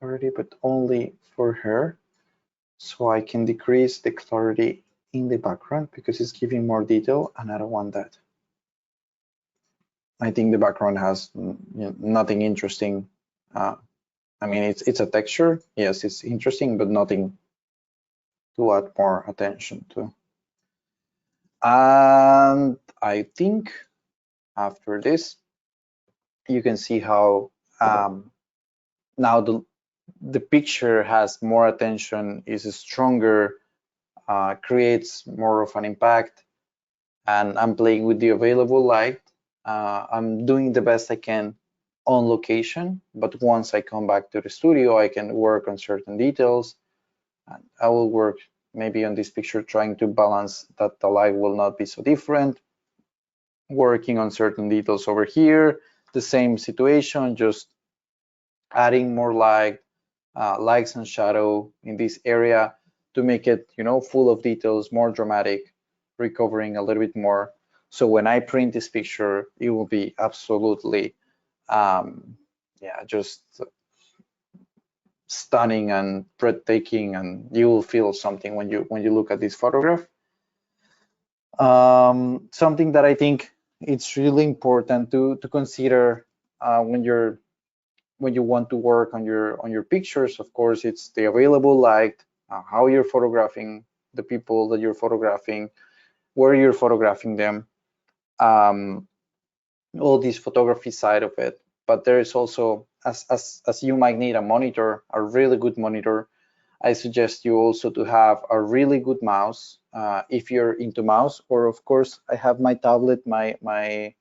but only for her, so I can decrease the clarity in the background because it's giving more detail, and I don't want that. I think the background has nothing interesting. I mean, it's a texture. Yes, it's interesting, but nothing to add more attention to. And I think after this, you can see how now the picture has more attention, is stronger, creates more of an impact, and I'm playing with the available light. I'm doing the best I can on location, but once I come back to the studio, I can work on certain details. And I will work maybe on this picture trying to balance that the light will not be so different, working on certain details over here, the same situation, just adding more light, lights and shadow in this area to make it, full of details, more dramatic, recovering a little bit more. So when I print this picture, it will be absolutely, yeah, just stunning and breathtaking, and you will feel something when you look at this photograph. Something that I think it's really important to consider when you want to work on your pictures. Of course, it's the available light, how you're photographing the people that you're photographing, where you're photographing them, all this photography side of it. But there is also, as you might need a monitor, a really good monitor, I suggest you also to have a really good mouse if you're into mouse. Or of course, I have my tablet, my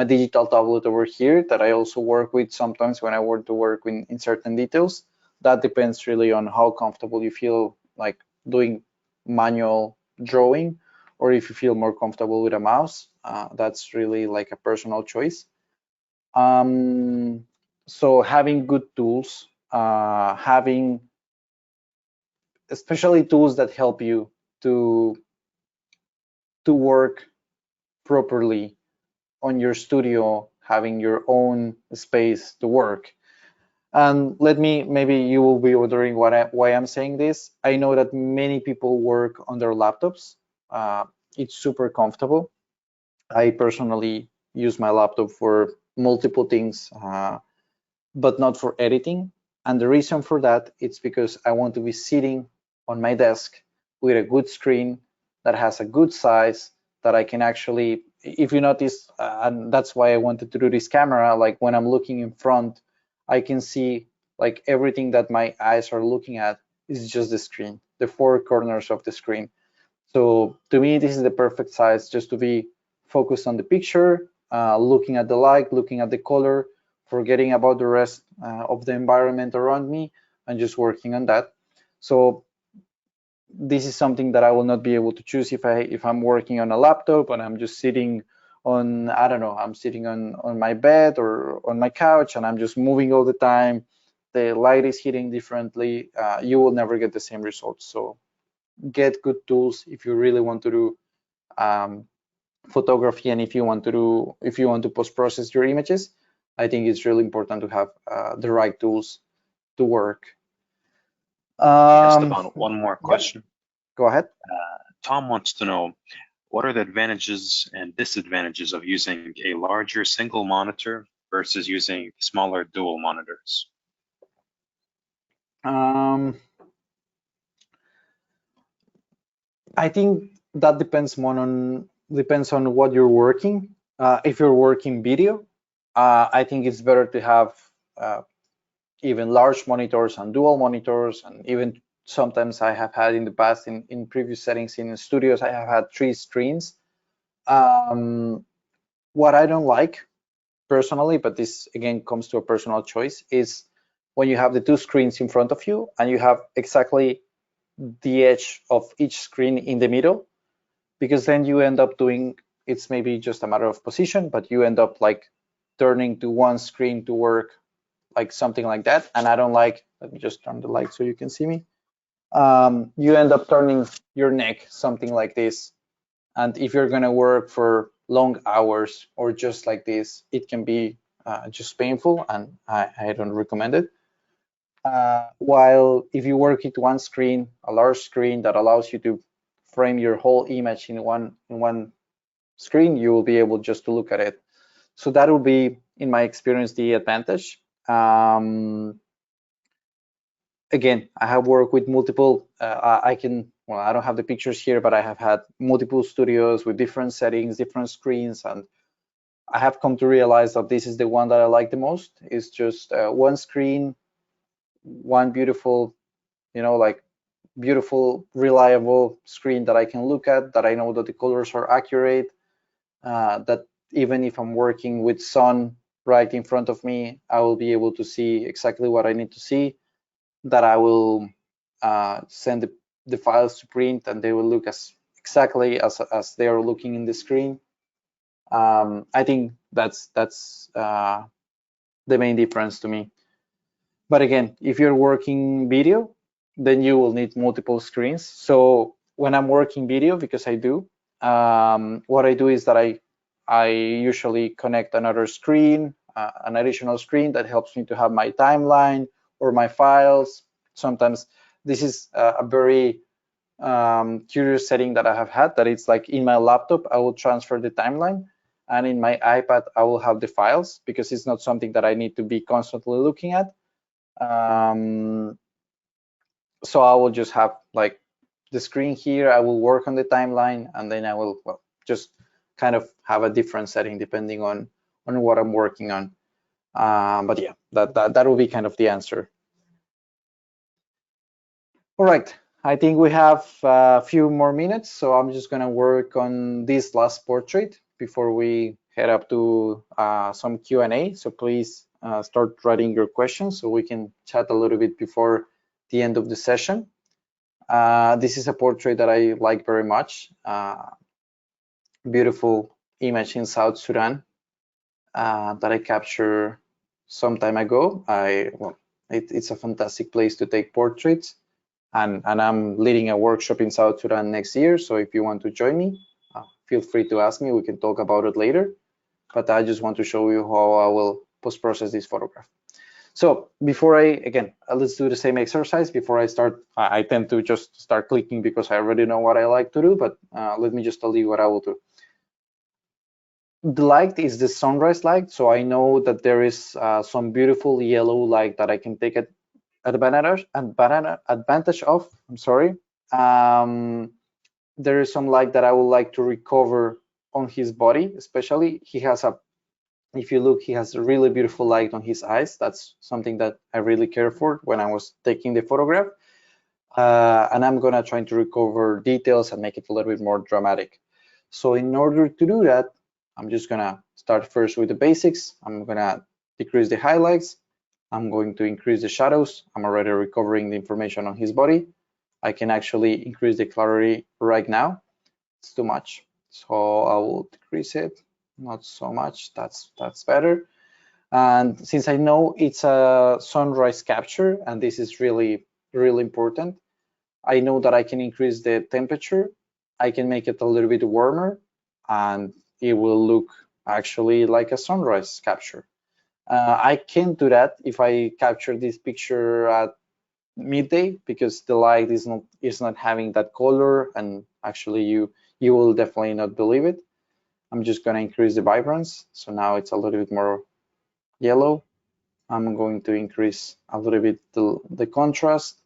digital tablet over here that I also work with sometimes when I want to work in certain details. That depends really on how comfortable you feel like doing manual drawing, or if you feel more comfortable with a mouse. That's really like a personal choice. So having good tools, having especially tools that help you to work properly on your studio, having your own space to work. And maybe you will be wondering why I'm saying this. I know that many people work on their laptops. It's super comfortable. I personally use my laptop for multiple things, but not for editing. And the reason for that, it's because I want to be sitting on my desk with a good screen that has a good size that I can actually, if you notice, and that's why I wanted to do this camera, like when I'm looking in front, I can see like everything that my eyes are looking at is just the screen, the four corners of the screen. So to me, this is the perfect size just to be focused on the picture, looking at the light, looking at the color, forgetting about the rest of the environment around me, and just working on that. So this is something that I will not be able to choose if I'm working on a laptop and I'm just sitting on, I don't know, I'm sitting on my bed or on my couch and I'm just moving all the time. The light is hitting differently. You will never get the same results. So get good tools if you really want to do photography, and if you want to post-process your images. I think it's really important to have the right tools to work. Esteban, one more Yeah, question. go ahead. Tom wants to know, what are the advantages and disadvantages of using a larger single monitor versus using smaller dual monitors? I think that depends on what you're working. If you're working video, I think it's better to have even large monitors and dual monitors, and even sometimes I have had in the past in previous settings in studios, I have had 3 screens. What I don't like personally, but this again comes to a personal choice, is when you have the 2 screens in front of you and you have exactly the edge of each screen in the middle. because then you end up doing, it's maybe just a matter of position, but you end up like turning to one screen to work, like something like that. And I don't like, let me just turn the light so you can see me. You end up turning your neck, something like this. And if you're gonna work for long hours or just like this, it can be just painful, and I don't recommend it. While if you work at one screen, a large screen that allows you to frame your whole image in one screen, you will be able just to look at it. So that will be, in my experience, the advantage. Again, I have worked with multiple, well, I don't have the pictures here, but I have had multiple studios with different settings, different screens, and I have come to realize that this is the one that I like the most. It's just one screen, one beautiful, like beautiful, reliable screen that I can look at, that I know that the colors are accurate, that even if I'm working with sun right in front of me, I will be able to see exactly what I need to see, that I will send the files to print and they will look as exactly as they are looking in the screen. I think that's the main difference to me. But again, if you're working video, then you will need multiple screens. So when I'm working video, because I do, what I do is that I usually connect another screen, an additional screen that helps me to have my timeline or my files. Sometimes this is a very curious setting that I have had, that it's like in my laptop, I will transfer the timeline, and in my iPad, I will have the files, because it's not something that I need to be constantly looking at. So I will just have like the screen here, I will work on the timeline, and then I will, well, just kind of have a different setting depending on what I'm working on. But yeah, that will be kind of the answer. All right, I think we have a few more minutes, so I'm just gonna work on this last portrait before we head up to some Q&A. So please start writing your questions so we can chat a little bit before the end of the session. This is a portrait that I like very much. Beautiful image in South Sudan that I captured some time ago. It's a fantastic place to take portraits, and I'm leading a workshop in South Sudan next year. So if you want to join me, feel free to ask me. We can talk about it later. But I just want to show you how I will post-process this photograph. So before again, let's do the same exercise. Before I start, I tend to just start clicking because I already know what I like to do, but let me just tell you what I will do. The light is the sunrise light, so I know that there is some beautiful yellow light that I can take advantage of. I'm sorry. There is some light that I would like to recover on his body, especially he has a, if you look, he has a really beautiful light on his eyes. That's something that I really care for when I was taking the photograph. And I'm gonna try to recover details and make it a little bit more dramatic. So in order to do that, I'm just gonna start first with the basics. I'm gonna decrease the highlights. I'm going to increase the shadows. I'm already recovering the information on his body. I can actually increase the clarity right now. It's too much, so I will decrease it. Not so much. That's better. And since I know it's a sunrise capture, and this is really important, I know that I can increase the temperature. I can make it a little bit warmer, and it will look actually like a sunrise capture. I can't do that if I capture this picture at midday, because the light is not having that color, and actually you will definitely not believe it. I'm just going to increase the vibrance, so now it's a little bit more yellow. I'm going to increase a little bit the contrast.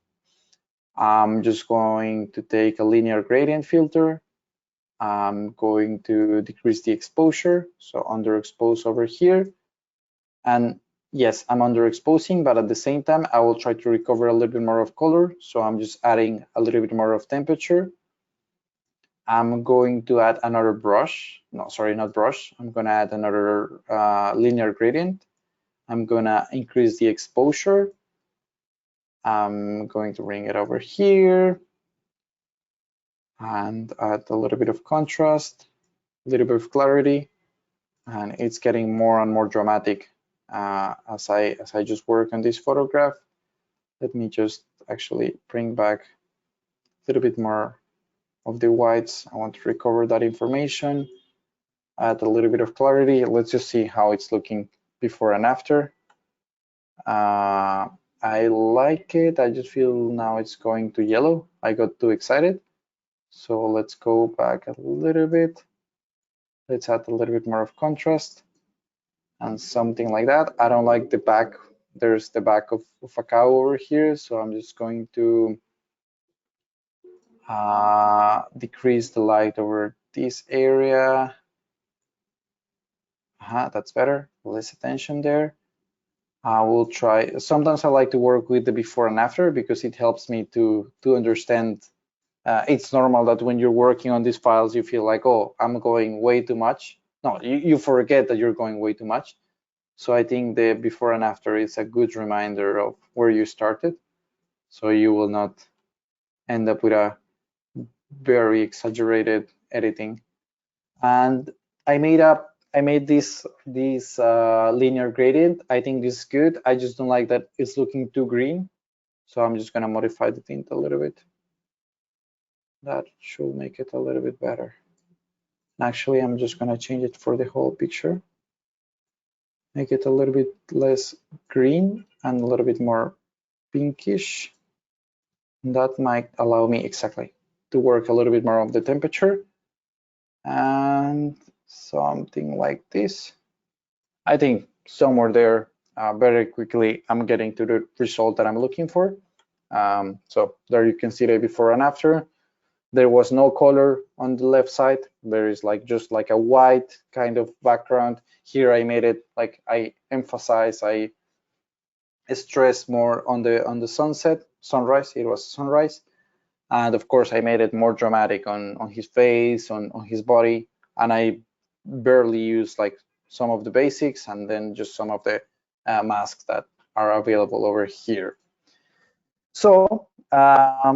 I'm just going to take a linear gradient filter. I'm going to decrease the exposure, so underexpose over here. And yes, I'm underexposing, but at the same time, I will try to recover a little bit more of color. So I'm just adding a little bit more of temperature. I'm going to add another brush. No, sorry, not brush. I'm going to add another linear gradient. I'm going to increase the exposure. I'm going to bring it over here. and add a little bit of contrast, a little bit of clarity, and it's getting more and more dramatic as I just work on this photograph. Let me just actually bring back a little bit more of the whites. I want to recover that information, add a little bit of clarity. Let's just see how it's looking before and after. I like it. I just feel now it's going to yellow. I got too excited. So let's go back a little bit. Let's add a little bit more of contrast and something like that. I don't like the back. There's the back of a cow over here. So I'm just going to decrease the light over this area. That's better. Less attention there. I will try. Sometimes I like to work with the before and after because it helps me to understand. It's normal that when you're working on these files, you feel like, oh, I'm going way too much. No, you forget that you're going way too much. So I think the before and after is a good reminder of where you started. So you will not end up with a very exaggerated editing. And I made this linear gradient. I think this is good. I just don't like that it's looking too green. So I'm just gonna modify the tint a little bit. That should make it a little bit better. Actually, I'm just gonna change it for the whole picture. Make it a little bit less green and a little bit more pinkish. That might allow me exactly to work a little bit more of the temperature and something like this. I think somewhere there very quickly I'm getting to the result that I'm looking for. So there you can see the before and after. There was no color on the left side. There is like just like a white kind of background. Here I made it like I stress more on the sunrise. It was sunrise. And of course I made it more dramatic on his face, on his body. And I barely used like some of the basics and then just some of the masks that are available over here. So I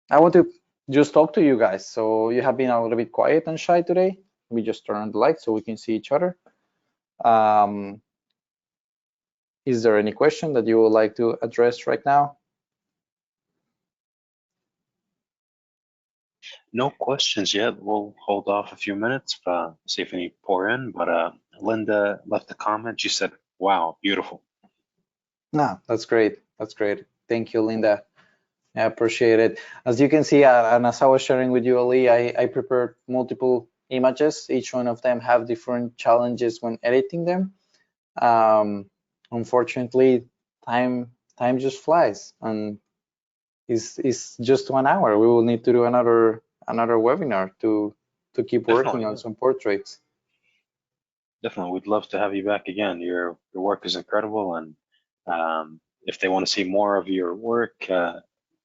want to just talk to you guys. So you have been a little bit quiet and shy today. We just turn on the light so we can see each other. Is there any question that you would like to address right now? No questions yet. We'll hold off a few minutes, see if any pour in. But Linda left a comment. She said, "Wow, beautiful." No, that's great. That's great. Thank you, Linda. I appreciate it. As you can see, and as I was sharing with you, Ali, I prepared multiple images. Each one of them have different challenges when editing them. Unfortunately, time just flies, and it's just 1 hour. We will need to do another webinar to keep working Definitely, on yeah. some portraits. Definitely. We'd love to have you back again. Your work is incredible, and if they want to see more of your work,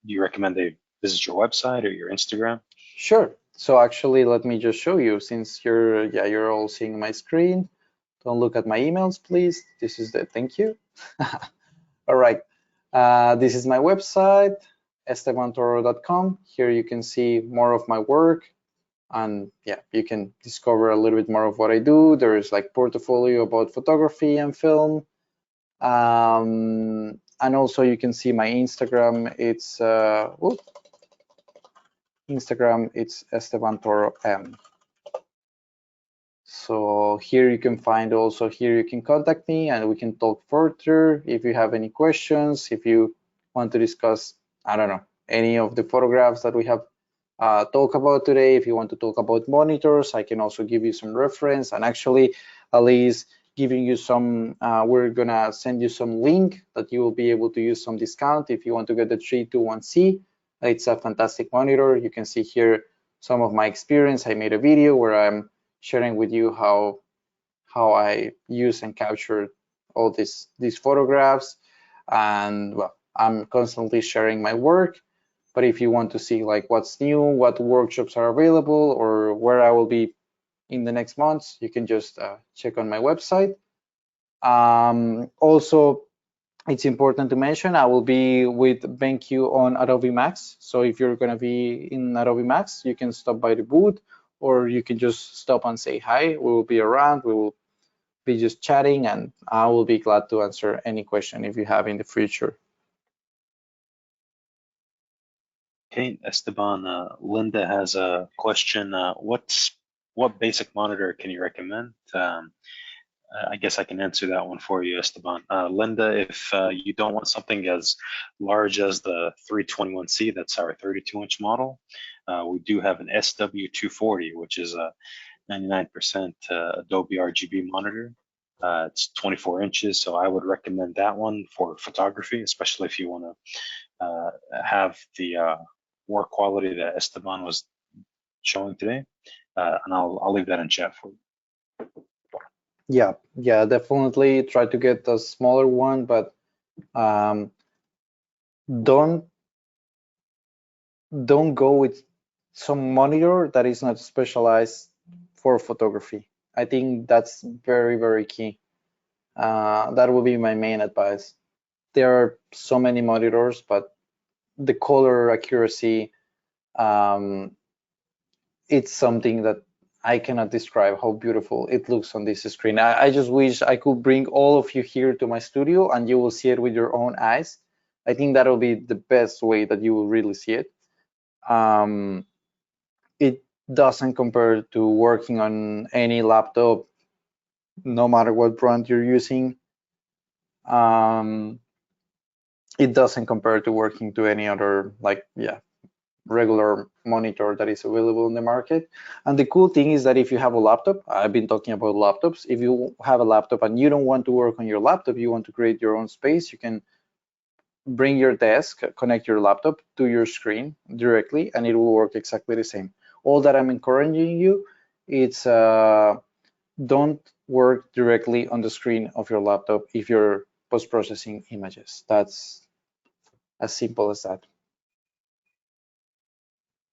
do you recommend they visit your website or your Instagram? Sure. So actually, let me just show you since you're all seeing my screen. Don't look at my emails, please. This is the thank you. All right. This is my website, estebantoro.com. Here you can see more of my work, and yeah, you can discover a little bit more of what I do. There is like portfolio about photography and film. And also you can see my Instagram. It's Instagram, it's Esteban Toro M. So here you can find also, here you can contact me and we can talk further if you have any questions, if you want to discuss, I don't know, any of the photographs that we have talked about today. If you want to talk about monitors, I can also give you some reference, and actually Ali is giving you some, we're gonna send you some link that you will be able to use some discount if you want to get the 321C. It's a fantastic monitor. You can see here some of my experience. I made a video where I'm sharing with you how I use and capture all these photographs, and well, I'm constantly sharing my work. But if you want to see like what's new, what workshops are available, or where I will be in the next months, you can just check on my website. Also, it's important to mention I will be with BenQ on Adobe Max. So if you're going to be in Adobe Max, you can stop by the booth, or you can just stop and say hi. We will be around. We will be just chatting, and I will be glad to answer any question if you have in the future. Okay, Esteban, Linda has a question. What basic monitor can you recommend? I guess I can answer that one for you, Esteban. Linda, if you don't want something as large as the 321C, that's our 32-inch model, we do have an SW240, which is a 99% Adobe RGB monitor. It's 24 inches, so I would recommend that one for photography, especially if you want to have the work quality that Esteban was showing today. And I'll leave that in chat for you. Yeah, definitely try to get a smaller one, but um, don't go with some monitor that is not specialized for photography. I think that's very, very key. That would be my main advice. There are so many monitors, but the color accuracy, um, it's something that I cannot describe how beautiful it looks on this screen. I just wish I could bring all of you here to my studio and you will see it with your own eyes. I think that'll be the best way that you will really see it. It doesn't compare to working on any laptop, no matter what brand you're using. Um, it doesn't compare to working to any other, like, yeah, regular monitor that is available in the market. And the cool thing is that if you have a laptop, I've been talking about laptops, if you have a laptop and you don't want to work on your laptop, you want to create your own space, you can bring your desk, connect your laptop to your screen directly, and it will work exactly the same. All that I'm encouraging you, it's don't work directly on the screen of your laptop if you're post-processing images. That's as simple as that.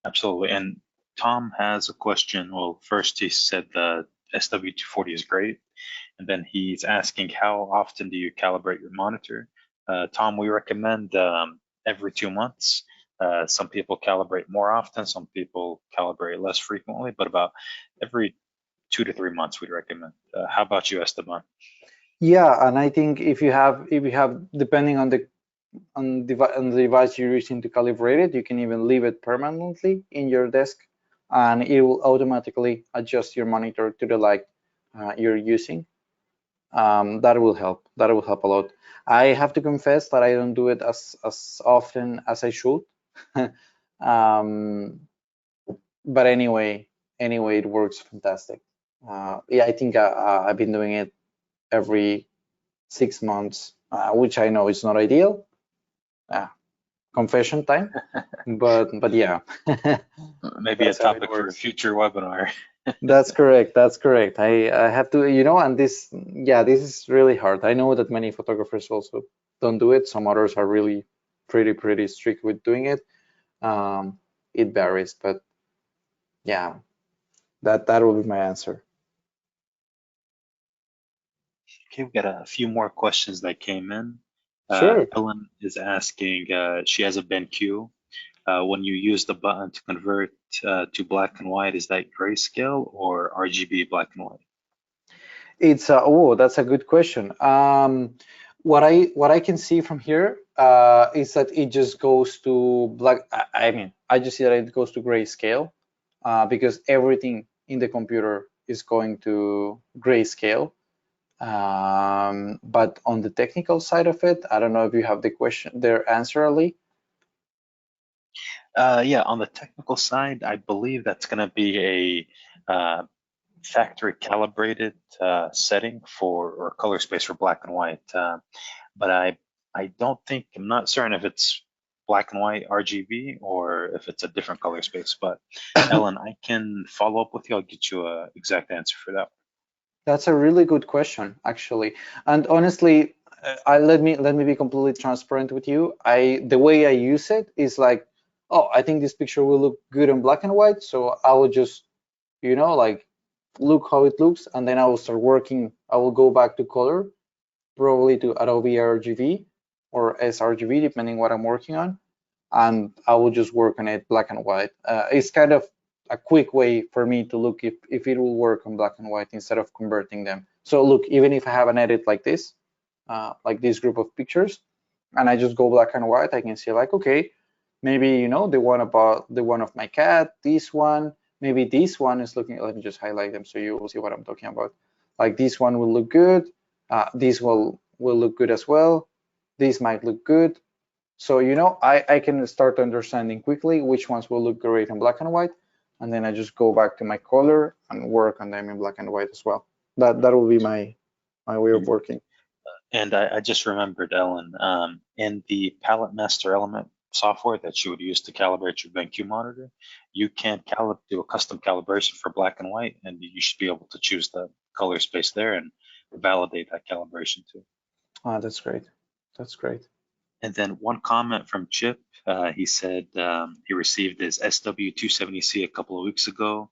Absolutely. And Tom has a question. Well, first he said the SW240 is great. And then he's asking how often do you calibrate your monitor? Tom, we recommend every 2 months. Some people calibrate more often, some people calibrate less frequently, but about every 2 to 3 months we'd recommend. How about you, Esteban? Yeah, and I think if you have depending on on the device you're using to calibrate it, you can even leave it permanently in your desk, and it will automatically adjust your monitor to the light you're using. That will help. That will help a lot. I have to confess that I don't do it as often as I should. um, but anyway, it works fantastic. Yeah, I think I've been doing it every 6 months, which I know is not ideal. Confession time, but yeah. Maybe a That's how it topic for a works. future webinar. That's correct. That's correct. I have to, and this, yeah, this is really hard. I know that many photographers also don't do it. Some others are really pretty strict with doing it. Um, it varies, but yeah, that will be my answer. Okay, we've got a few more questions that came in. Sure. Ellen is asking, she has a BenQ. When you use the button to convert to black and white, is that grayscale or RGB black and white? It's oh, that's a good question. What I can see from here is that it just goes to black. I mean, I just see that it goes to grayscale because everything in the computer is going to grayscale. But on the technical side of it, I don't know if you have the question, their answer, Ali. Yeah, on the technical side, I believe that's going to be a factory calibrated setting for or color space for black and white. But I don't think, I'm not certain if it's black and white RGB or if it's a different color space. But Ellen, I can follow up with you. I'll get you a exact answer for that. That's a really good question, actually. And honestly, let me be completely transparent with you. The way I use it is like, oh, I think this picture will look good in black and white, so I will just, like look how it looks, and then I will start working. I will go back to color, probably to Adobe RGB, or sRGB, depending what I'm working on, and I will just work on it black and white. It's kind of a quick way for me to look if it will work on black and white instead of converting them. So look, even if I have an edit like this group of pictures, and I just go black and white, I can see like, okay, maybe, you know, the one of my cat, this one, maybe this one is looking, let me just highlight them so you will see what I'm talking about. Like this one will look good. This will look good as well. This might look good. So, you know, I can start understanding quickly which ones will look great in black and white. And then I just go back to my color and work on them in black and white as well. That will be my way of Mhm. working. And I just remembered, Ellen, in the Palette Master Element software that you would use to calibrate your BenQ monitor, you can do a custom calibration for black and white, and you should be able to choose the color space there and validate that calibration too. Ah, that's great. That's great. And then one comment from Chip, he said he received his SW270C a couple of weeks ago.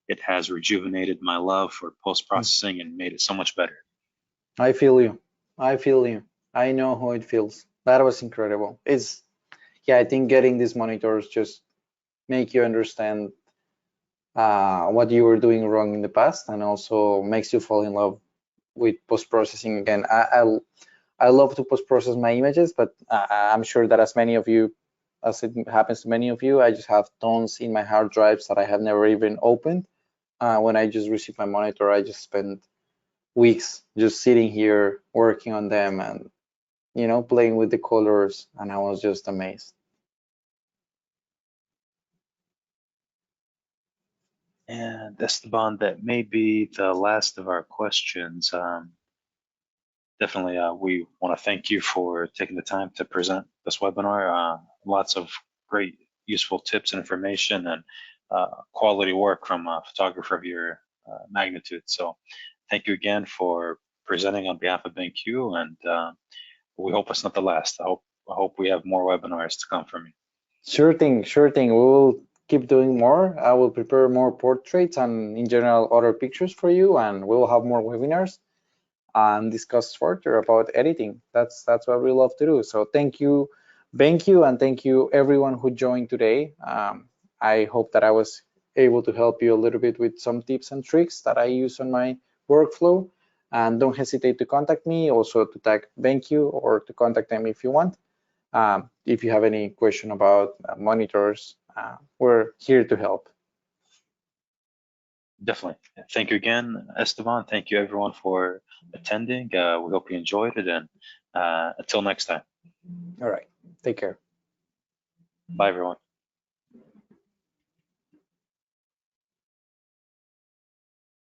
It has rejuvenated my love for post-processing and made it so much better. I feel you. I feel you. I know how it feels. That was incredible. Yeah, I think getting these monitors just make you understand what you were doing wrong in the past, and also makes you fall in love with post-processing again. I love to post-process my images, but I'm sure that as many of you, as it happens to many of you, I just have tons in my hard drives that I have never even opened. When I just receive my monitor, I just spend weeks just sitting here working on them and, you know, playing with the colors, and I was just amazed. And Esteban, that may be the last of our questions. Definitely, we want to thank you for taking the time to present this webinar. Lots of great, useful tips and information, and quality work from a photographer of your magnitude. So thank you again for presenting on behalf of BenQ, and we hope it's not the last. I hope we have more webinars to come from you. Sure thing, sure thing. We will keep doing more. I will prepare more portraits and in general other pictures for you, and we will have more webinars and discuss further about editing. That's what we love to do. So thank you, and thank you everyone who joined today. I hope that I was able to help you a little bit with some tips and tricks that I use on my workflow. And don't hesitate to contact me, also to tag BenQ or to contact them if you want. If you have any question about monitors, we're here to help. Definitely. Thank you again, Esteban. Thank you everyone for attending. We hope you enjoyed it, and until next time. All right, take care. Bye, everyone.